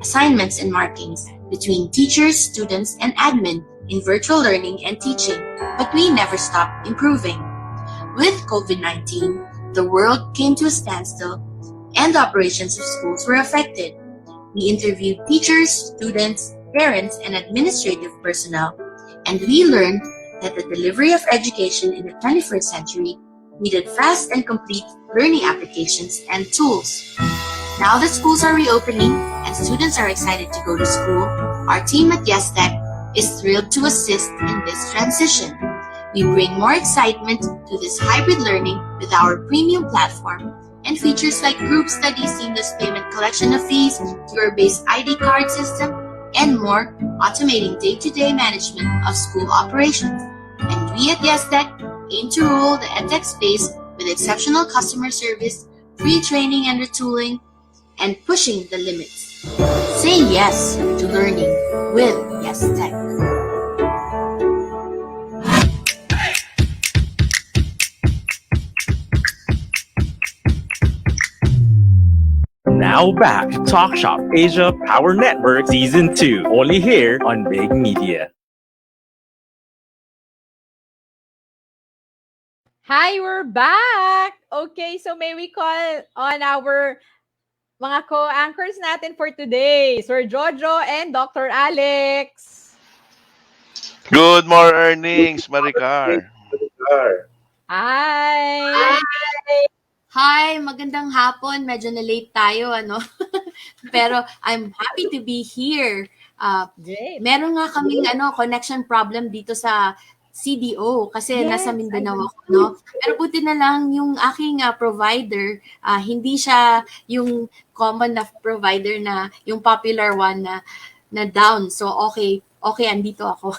assignments and markings between teachers, students, and admin in virtual learning and teaching, but we never stop improving. With COVID-19, the world came to a standstill and the operations of schools were affected. We interviewed teachers, students, parents, and administrative personnel, and we learned that the delivery of education in the 21st century needed fast and complete learning applications and tools. Now that schools are reopening and students are excited to go to school, our team at YesTech is thrilled to assist in this transition. We bring more excitement to this hybrid learning with our premium platform and features like group study, seamless payment collection of fees, your-based ID card system, and more, automating day-to-day management of school operations. And we at YesTech aim to rule the edtech space with exceptional customer service, free training and retooling, and pushing the limits. Say yes to learning with YesTech. Now back to Talk.Shop.Asia Power Network Season 2, only here on Big Media. Hi, we're back! Okay, so may we call on our mga co-anchors natin for today, Sir Jojo and Dr. Alex. Good mornings, Maricar. Hi! Hi, magandang hapon. Medyo na-late tayo, ano? Pero I'm happy to be here. Meron nga kaming connection problem dito sa CDO kasi nasa Mindanao ako, no? Pero buti na lang yung aking provider, hindi siya yung common na provider na yung popular one na down. So okay, andito ako.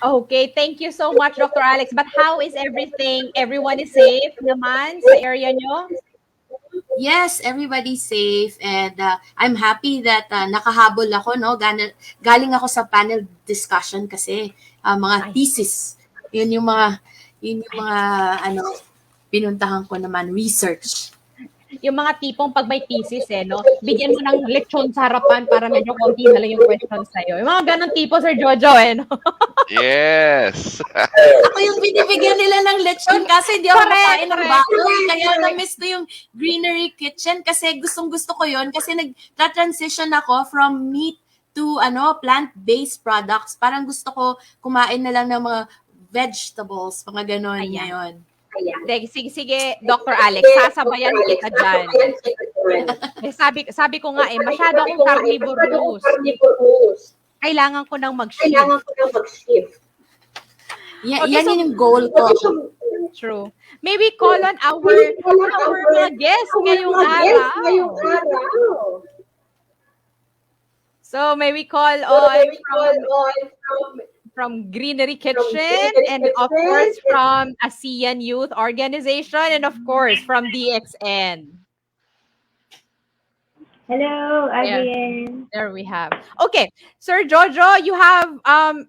Okay, thank you so much, Dr. Alex. But how is everything? Everyone is safe naman sa area nyo? Yes, everybody's safe and I'm happy that nakahabol ako, no? Galing ako sa panel discussion kasi mga thesis. Yun yung mga ano pinuntahan ko naman, research. Yung mga tipong pag may thesis, no? Bigyan mo ng lechon sa harapan para medyo konti na lang yung questions sa'yo. Yung mga ganong tipo, Sir Jojo, no? Yes. Ako yung binibigyan nila ng lechon kasi hindi ako makain ng baboy. Kaya na-miss ko yung Greenery Kitchen kasi gustong-gusto ko yon kasi nag-transition ako from meat to plant-based products. Parang gusto ko kumain na lang ng mga vegetables, mga ganon ngayon. Sige, Dr. Alex, sasabayan kita dyan. Sabi ko nga masyado akong carnivorous. Kailangan ko nang mag-shift. Yan yung goal ko. True. Maybe call on our mga guests ngayong araw. So, may we call on from Greenery Kitchen and of course from Asean Youth Organization and of course from DXN. Hello, again. There we have. Okay, Sir Jojo, you have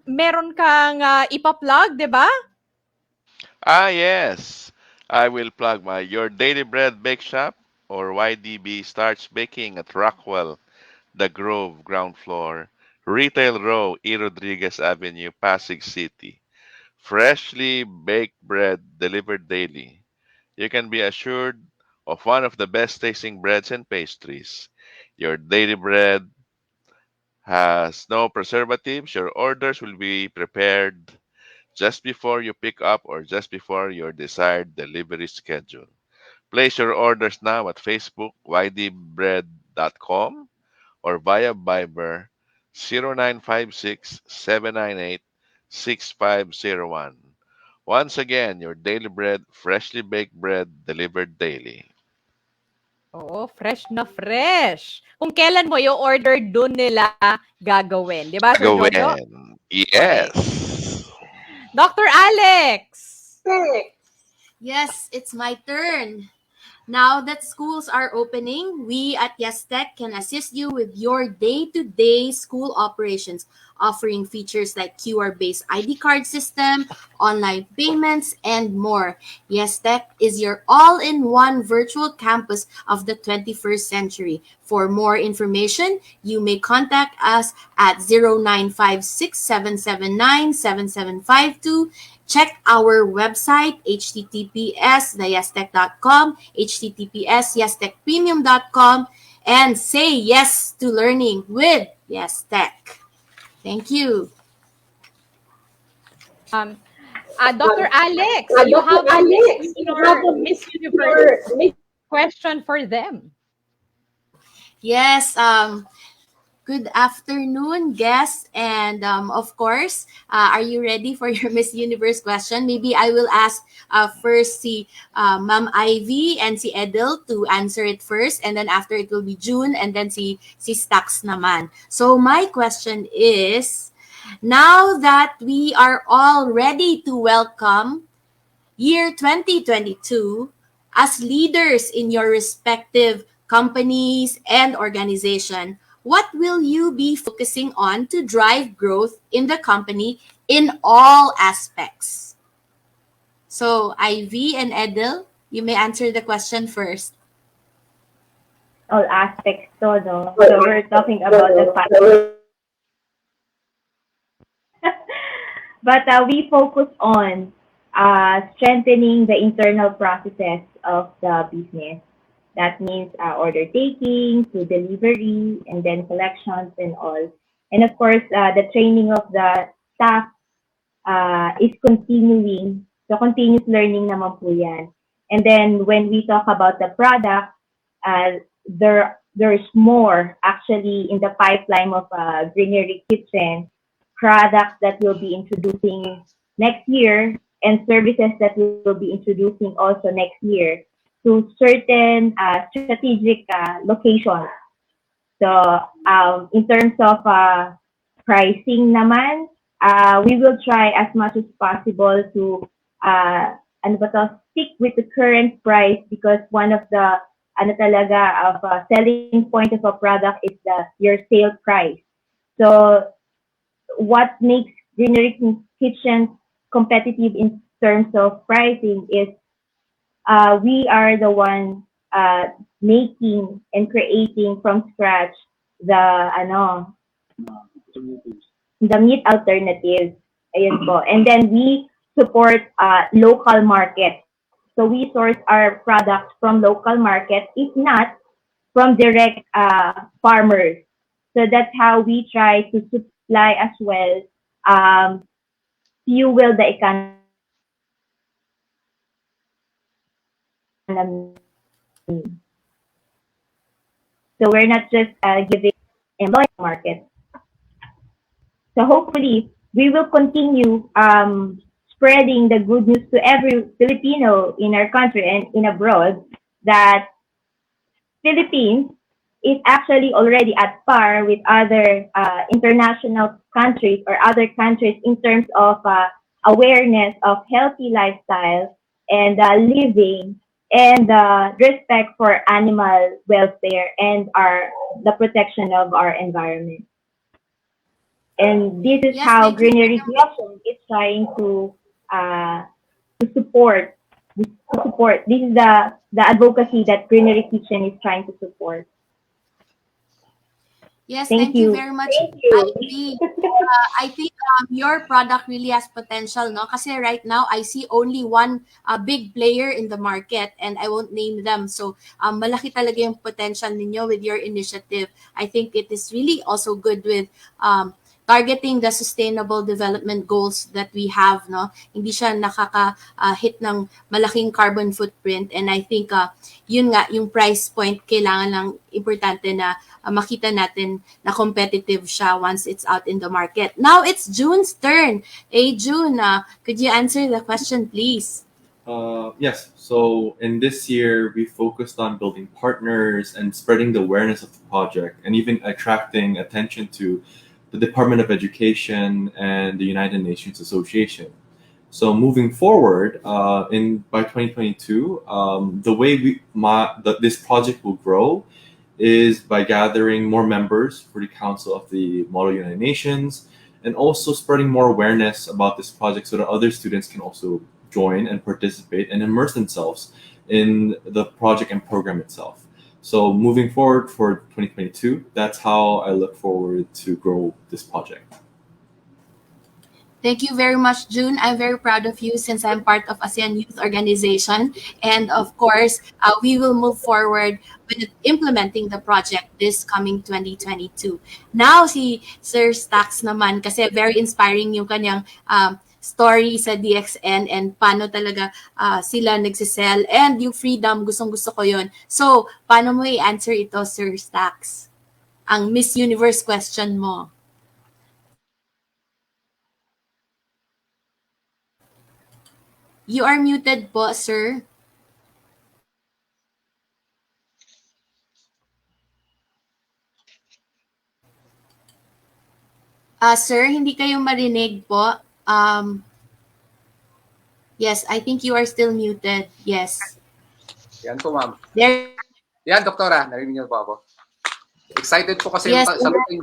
meron kang ipa-plug, 'di ba? Yes. I will plug my Your Daily Bread Bake Shop or YDB starts baking at Rockwell, The Grove, ground floor, Retail Row, E. Rodriguez Avenue, Pasig City. Freshly baked bread delivered daily. You can be assured of one of the best tasting breads and pastries. Your daily bread has no preservatives. Your orders will be prepared just before you pick up or just before your desired delivery schedule. Place your orders now at Facebook, ydbread.com, or via Viber 0956-798-6501. Once again, your daily bread, freshly baked bread delivered daily. Oo, fresh na fresh. Kung kailan mo yung order, dun nila gagawin. Di ba, Sir Jojo? Gawin. Yes. Dr. Alex! Yes, it's my turn. Now that schools are opening, we at YesTech can assist you with your day-to-day school operations, offering features like QR-based ID card system, online payments, and more. YesTech is your all-in-one virtual campus of the 21st century. For more information, you may contact us at 0956-779-7752. Check our website, https://yestech.com, https://yestechpremium.com, and say yes to learning with YesTech. Thank you. Dr. Alex, you have a Miss Universe question for them. Yes, good afternoon, guests. And of course, are you ready for your Miss Universe question? Maybe I will ask first si Ma'am Ivy and si Edel to answer it first. And then after it will be June and then si Stax naman. So my question is, now that we are all ready to welcome year 2022, as leaders in your respective companies and organization, what will you be focusing on to drive growth in the company in all aspects? So, Ivy and Edel, you may answer the question first. All aspects, no? So we're talking about the fact. But we focus on strengthening the internal processes of the business. That means order taking to delivery and then collections and all. And of course, the training of the staff is continuing. So continuous learning naman po yan. And then when we talk about the product, there's more actually in the pipeline of Greenery Kitchen products that we'll be introducing next year and services that we will be introducing also next year to certain strategic locations. So in terms of pricing naman, we will try as much as possible to stick with the current price, because one of the selling point of a product is your sale price. So what makes Greenery Kitchen competitive in terms of pricing is we are the one making and creating from scratch the meat alternatives. Ayun po. And then we support local markets. So we source our products from local markets, if not from direct farmers. So that's how we try to supply as well, fuel the economy. So we're not just giving employment market. So hopefully we will continue spreading the good news to every Filipino in our country and in abroad that Philippines is actually already at par with other international countries or other countries in terms of awareness of healthy lifestyle and living and respect for animal welfare and the protection of our environment. And this is how Greenery Kitchen is trying to support. This is the advocacy that Greenery Kitchen is trying to support. Yes, Thank thank you you. very much. Thank you. I agree. I think your product really has potential, no? Kasi right now, I see only one big player in the market, and I won't name them. So, malaki talaga yung potential ninyo with your initiative. I think it is really also good with targeting the sustainable development goals that we have, no? Hindi siya nakaka-hit ng malaking carbon footprint, and I think yun nga, yung price point, kailangan lang importante na makita natin na competitive siya once it's out in the market. Now it's June's turn. Hey June, could you answer the question, please? Yes. So in this year, we focused on building partners and spreading the awareness of the project, and even attracting attention to the Department of Education and the United Nations Association. So moving forward, by 2022, the way this project will grow is by gathering more members for the Council of the Model United Nations, and also spreading more awareness about this project so that other students can also join and participate and immerse themselves in the project and program itself. So moving forward for 2022, that's how I look forward to grow this project. Thank you very much, June. I'm very proud of you since I'm part of ASEAN Youth Organization. And of course, we will move forward with implementing the project this coming 2022. Now, si Sir Stax naman, kasi very inspiring yung kanyang story sa DXN and paano talaga sila nagsisell. And yung freedom, gustong-gusto ko yun. So, paano mo i-answer ito, Sir Stax? Ang Miss Universe question mo. You are muted po, sir. Sir, hindi kayo marinig po. Yes, I think you are still muted. Yes. Yan po, ma'am. There. Yan, doktora. Narinig niyo po ako. Excited po kasi yes, sagutin.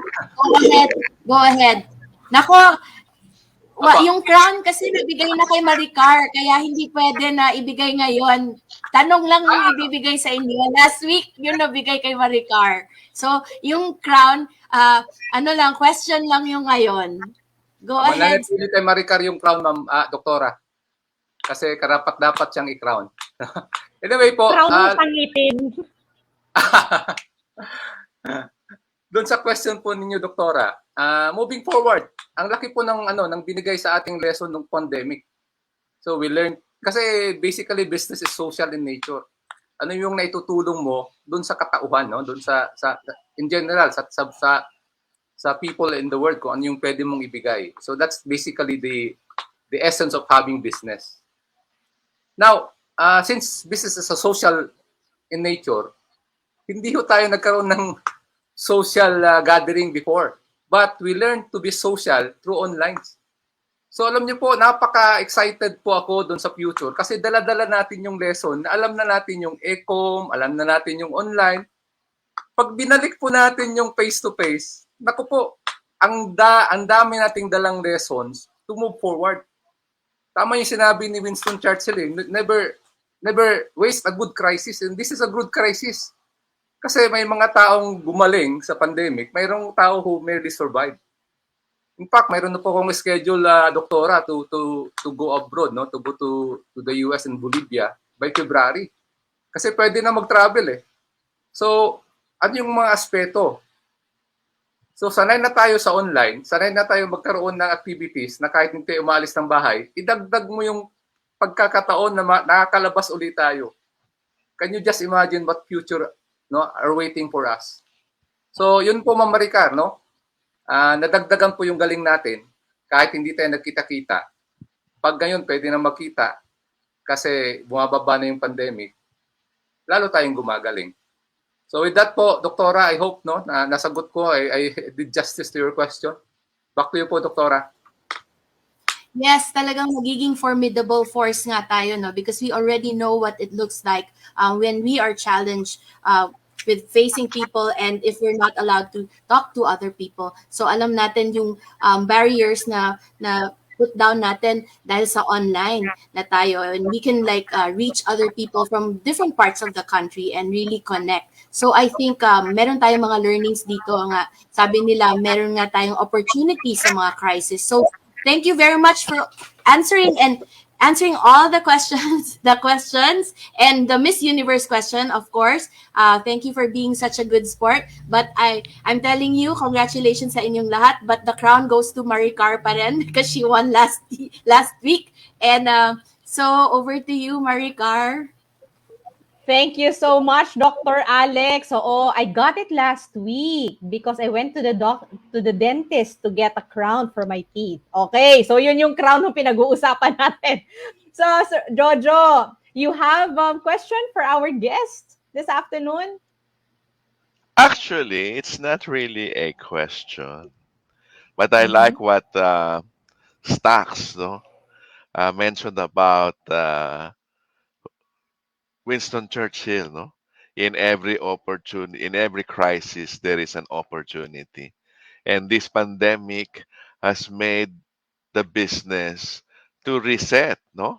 Go ahead. Nako, yung crown kasi nabigay na kay Maricar, kaya hindi pwede na ibigay ngayon. Tanong lang yung ibibigay sa inyo. Last week, yun nabigay kay Maricar. So, yung crown, question lang yung ngayon. Go ahead. Mananatili kay Maricar yung crown, ma'am, doktora. Kasi karapat-dapat siyang i-crown. Anyway po. Crown ng pangitin. Doon sa question po ninyo, doktora, moving forward, ang laki po ng binigay sa ating lesson ng pandemic. So we learned, kasi basically business is social in nature. Ano yung naitutulong mo doon sa katauhan, no? Doon sa in general sa people in the world, kung ano yung pwede mong ibigay. So that's basically the essence of having business. Now, since business is a social in nature, hindi ho tayo nagkaroon ng social gathering before. But we learned to be social through online. So alam niyo po, napaka-excited po ako doon sa future kasi dala-dala natin yung lesson, alam na natin yung e-com, alam na natin yung online. Pag binalik po natin yung face-to-face, naku po, ang dami nating dalang lessons to move forward. Tama yung sinabi ni Winston Churchill, never waste a good crisis, and this is a good crisis. Kasi may mga taong gumaling sa pandemic, mayroong tao who merely survive. In fact, mayroon na po akong schedule doktora to go abroad, no, to go to the US and Bolivia by February. Kasi pwede na mag-travel eh. So, ano yung mga aspeto? So, sanay na tayo sa online, sanay na tayo magkaroon ng activities na kahit hindi umalis ng bahay, idagdag mo yung pagkakataon na nakakalabas ulit tayo. Can you just imagine what future, no, are waiting for us? So, yun po, Ma'am Maricar, no? Nadagdagan po yung galing natin kahit hindi tayo nagkita-kita. Pag ngayon pwede na makita kasi bumababa na yung pandemic, lalo tayong gumagaling. So with that po, Doktora, I hope no na nasagot ko, I did justice to your question. Back to you po, Doktora. Yes, talagang magiging formidable force nga tayo, no? Because we already know what it looks like when we are challenged with facing people and if we're not allowed to talk to other people. So alam natin yung barriers na put down natin dahil sa online na tayo, and we can like reach other people from different parts of the country and really connect. So I think meron tayong mga learnings dito nga. Sabi nila meron nga tayong opportunities sa mga crisis. So thank you very much for answering all the questions and the Miss Universe question, of course. Thank you for being such a good sport. But I'm telling you, congratulations sa inyong lahat. But the crown goes to Maricar pa rin because she won last week. And so over to you, Maricar. Thank you so much, Dr. Alex. Oo, I got it last week because I went to the dentist to get a crown for my teeth. Okay, so yun yung crown ng pinag-uusapan natin. So, Sir Jojo, you have a question for our guest this afternoon? Actually, it's not really a question, but I like what Stax mentioned about Winston Churchill, no? In every crisis, there is an opportunity. And this pandemic has made the business to reset, no?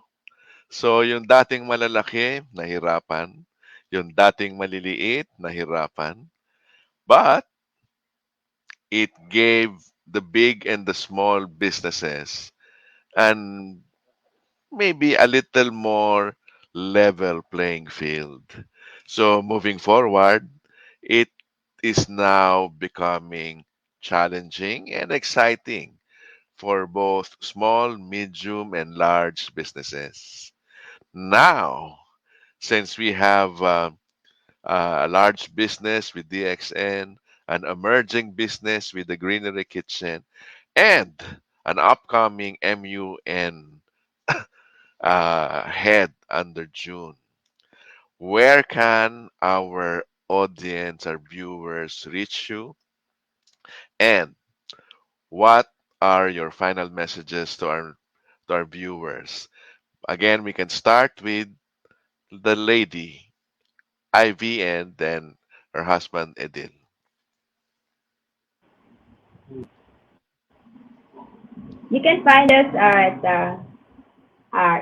So, yung dating malalaki, nahirapan. Yung dating maliliit, nahirapan. But, it gave the big and the small businesses and maybe a little more level playing field. So moving forward, it is now becoming challenging and exciting for both small, medium, and large businesses. Now, since we have a large business with DXN, an emerging business with the Greenery Kitchen, and an upcoming MUN head under June. Where can our audience, our viewers reach you? And what are your final messages to our viewers? Again, we can start with the lady, Ivy, and then her husband, Edil. You can find us at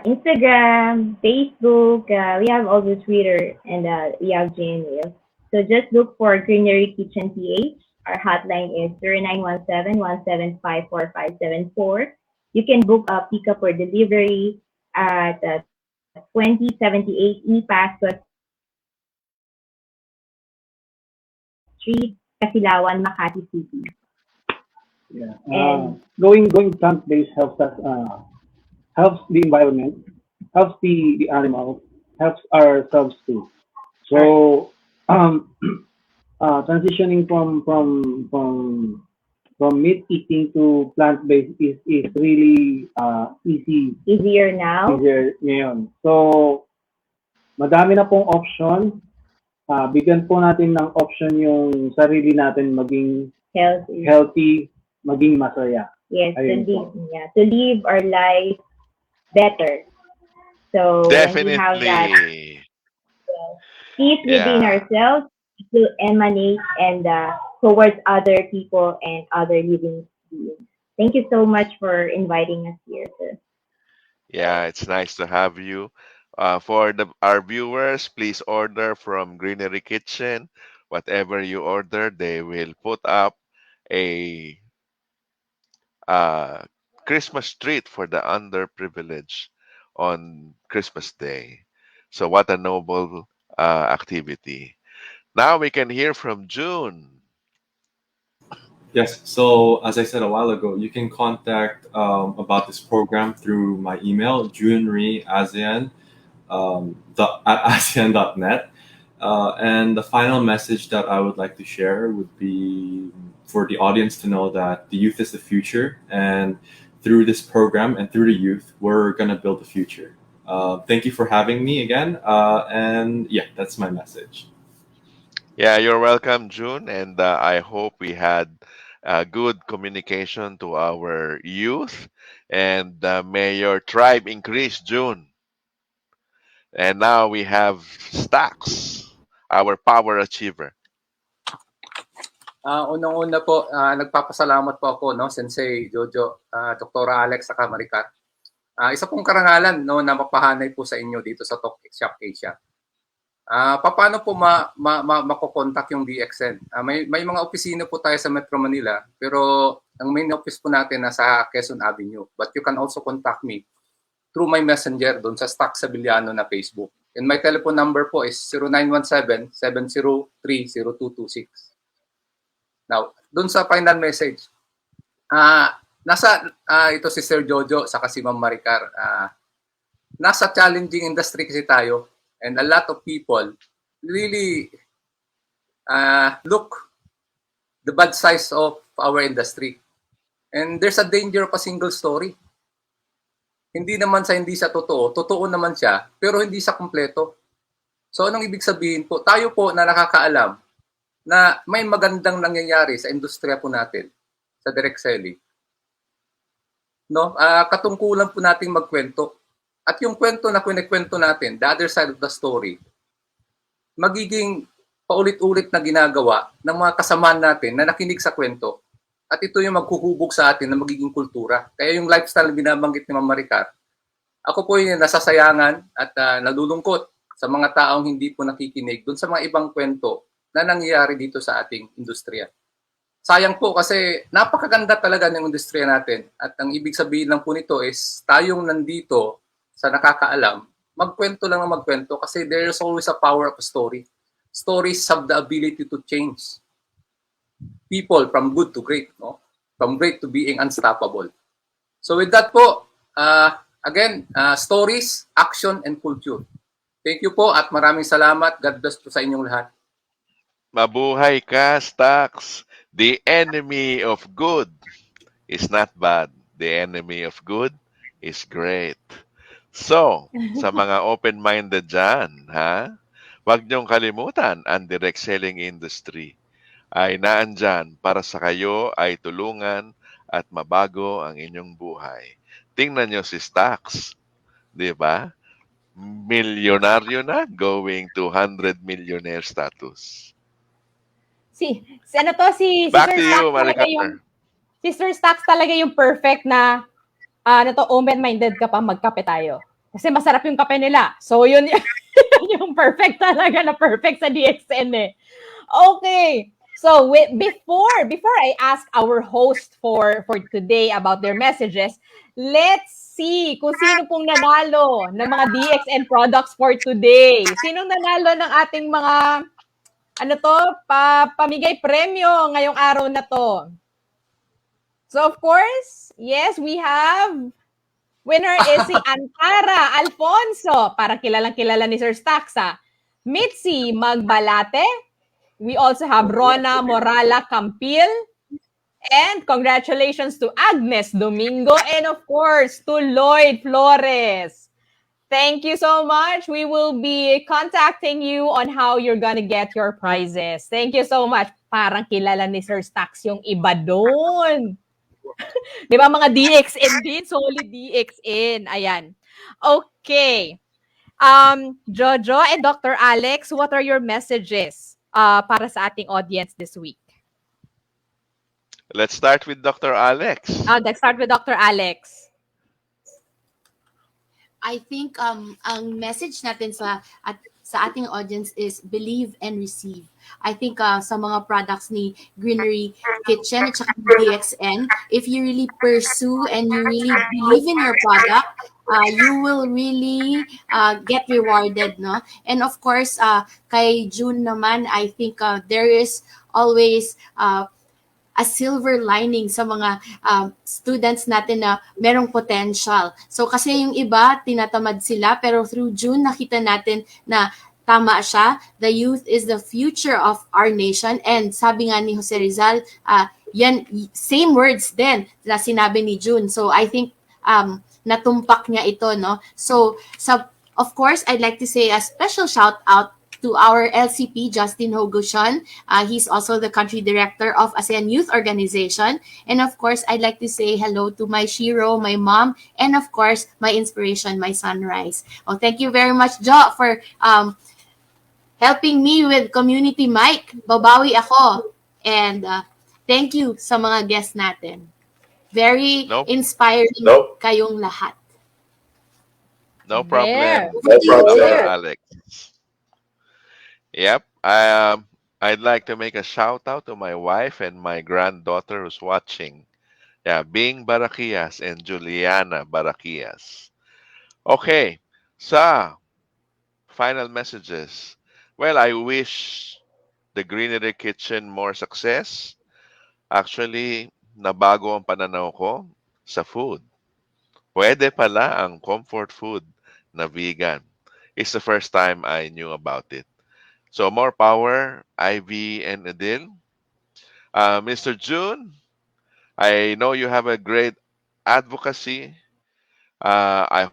Instagram, Facebook. We have also Twitter, and we have Gmail. So just look for Greenery Kitchen PH. Our hotline is 0917-175-4574. You can book a pickup or delivery at 2078 E Pascua Street, Kasilawan, Makati City. Yeah. And Going plant-based helps us, helps the environment, helps the animals, helps ourselves too. So transitioning from meat eating to plant-based is really easier now. Easier ngayon. So madami na pong option. Bigyan po natin ng option yung sarili natin maging healthy, maging masaya. Yes, Ayun po. to live our life better. So when we have that Definitely. peace within Yeah. ourselves, it will emanate and towards other people and other living beings. Thank you so much for inviting us here, sir. Yeah, it's nice to have you. For our viewers, please order from Greenery Kitchen. Whatever you order, they will put up a uh, Christmas treat for the underprivileged on Christmas Day. So, what a noble activity. Now we can hear from June. Yes. So as I said a while ago, you can contact about this program through my email, junriasean at asean.net. And the final message that I would like to share would be for the audience to know that the youth is the future, and through this program and through the youth, we're gonna build the future. Thank you for having me again, and yeah, that's my message. Yeah, you're welcome, June, and I hope we had good communication to our youth, and may your tribe increase, June. And now we have Stax, our power achiever. Unang-una po, nagpapasalamat po ako, no, Sensei Jojo, Dr. Alex, saka Maricar. Isa pong karangalan, no, na mapahanay po sa inyo dito sa Talk.Shop.Asia. Paano po makokontak yung DXN? May mga opisina po tayo sa Metro Manila, pero ang main office po natin nasa Quezon Avenue. But you can also contact me through my messenger doon sa Stax Savellano na Facebook. And my telephone number po is 0917-703-0226. Now, doon sa final message, ito si Sir Jojo saka si Ma'am Maricar. Nasa challenging industry kasi tayo, and a lot of people really look the bad size of our industry. And there's a danger of a single story. Hindi siya totoo. Totoo naman siya, pero hindi siya kumpleto. So anong ibig sabihin po? Tayo po na nakakaalam na may magandang nangyayari sa industriya po natin, sa direct selling. No? Katungkulan po nating magkwento. At yung kwento na kwento natin, the other side of the story, magiging paulit-ulit na ginagawa ng mga kasamaan natin na nakinig sa kwento. At ito yung maghuhubog sa atin na magiging kultura. Kaya yung lifestyle na binabanggit ni Ma'am Maricar, ako po yung nasasayangan at nalulungkot sa mga taong hindi po nakikinig dun sa mga ibang kwento na nangyayari dito sa ating industriya. Sayang po kasi napakaganda talaga ng industriya natin. At ang ibig sabihin lang po nito is tayong nandito sa nakakaalam, magkwento lang ng magkwento kasi there's always a power of a story. Stories have the ability to change people from good to great, no? From great to being unstoppable. So with that po, again, stories, action, and culture. Thank you po at maraming salamat. God bless po sa inyong lahat. Mabuhay ka, Stax. The enemy of good is not bad. The enemy of good is great. So, sa mga open-minded dyan, huwag niyong kalimutan ang direct selling industry ay naandyan para sa kayo ay tulungan at mabago ang inyong buhay. Tingnan niyo si Stax, di ba? Milyonaryo na, going to 100 millionaire status. Si Back Sir to Stax you, talaga Maricar. si Sir Stax talaga yung perfect na open-minded ka pa, magkape tayo. Kasi masarap yung kape nila. So, yun yung perfect talaga na perfect sa DXN eh. Okay. So, before I ask our host for today about their messages, let's see kung sino pong nanalo ng mga DXN products for today. Sinong nanalo ng ating mga pamigay premyo ngayong araw na to? So, of course, yes, we have winner is si Antara Alfonso. Para kilalang-kilala ni Sir Staxa. Mitzi Magbalate. We also have Rona Morala Campil. And congratulations to Agnes Domingo. And of course, to Lloyd Flores. Thank you so much. We will be contacting you on how you're gonna get your prizes. Thank you so much. Parang kilala ni Sir Stax yung iba doon. Di ba mga DXN din? Solid DXN. Ayan. Okay. Jojo and Dr. Alex, what are your messages para sa ating audience this week? Let's start with Dr. Alex. Let's start with Dr. Alex. I think ang message natin sa ating audience is believe and receive. I think sa mga products ni Greenery Kitchen at saka DXN, if you really pursue and you really believe in your product, you will really get rewarded, no? And of course, kay June naman, I think there is always a silver lining sa mga students natin na merong potential. So kasi yung iba, tinatamad sila, pero through June, nakita natin na tama siya. The youth is the future of our nation. And sabi nga ni Jose Rizal, yan, same words din na sinabi ni June. So I think natumpak niya ito, no? So, of course, I'd like to say a special shout out to our LCP, Justin Hogushon. He's also the country director of Asean Youth Organization. And of course, I'd like to say hello to my Shiro, my mom, and of course, my inspiration, my sunrise. Oh, thank you very much, Jo, for helping me with Community Mic. Babawi ako. And thank you sa mga guests natin. Very inspiring kayong lahat. No problem. Dr. Alex. Yep. I'd like to make a shout out to my wife and my granddaughter who's watching. Yeah, Bing Barakias and Juliana Barakias. Okay. So, final messages. Well, I wish the Greenery Kitchen more success. Actually, nabago ang pananaw ko sa food. Pwede pala ang comfort food na vegan. It's the first time I knew about it. So more power, Ivy and Adil. Mr. June, I know you have a great advocacy. I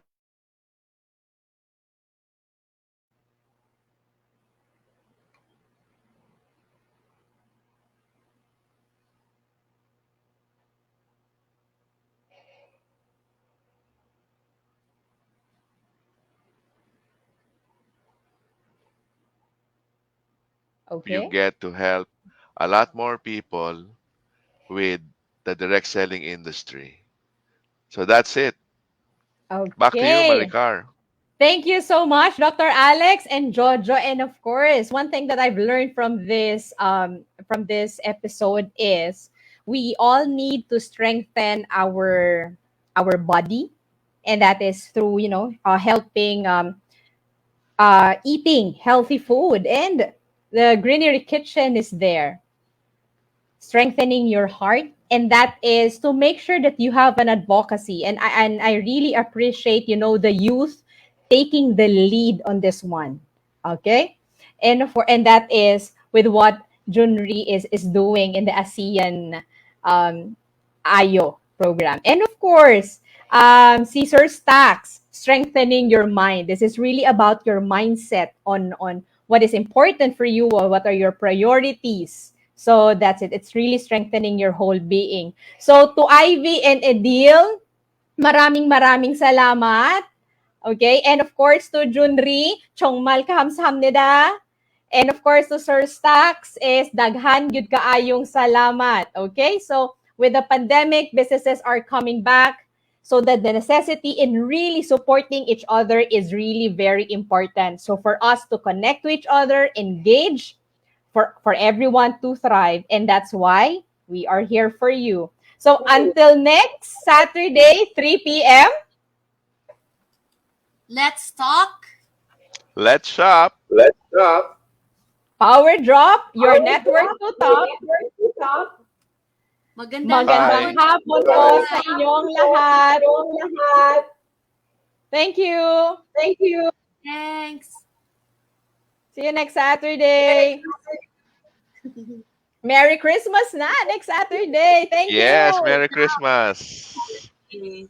you get to help a lot more people with the direct selling industry. So that's it. Okay. Back to you, Maricar. Thank you so much, Dr. Alex and Jojo. And of course, one thing that I've learned from this episode is we all need to strengthen our body, and that is through helping eating healthy food. And the Greenery Kitchen is there, strengthening your heart, and that is to make sure that you have an advocacy. And I really appreciate the youth taking the lead on this one. Okay, and that is with what Junri is doing in the ASEAN IO program. And of course, Caesar Stax, strengthening your mind. This is really about your mindset on what is important for you, or what are your priorities. So that's it. It's really strengthening your whole being. So to Ivy and Edil, maraming salamat. Okay? And of course to Junri, chongmal kahamsahamnida. And of course to Sir Stax is daghan gyud kaayong salamat. Okay? So with the pandemic, businesses are coming back. So that the necessity in really supporting each other is really very important. So for us to connect to each other, engage, for everyone to thrive. And that's why we are here for you. So until next Saturday, 3 p.m. Let's talk. Let's shop. Let's shop. Power Drop, your network to top. Magandang hapon po sa inyong lahat. Thank you. Thanks. See you next Saturday. Merry Christmas na next Saturday. Thank you. Yes, Merry Christmas. Okay.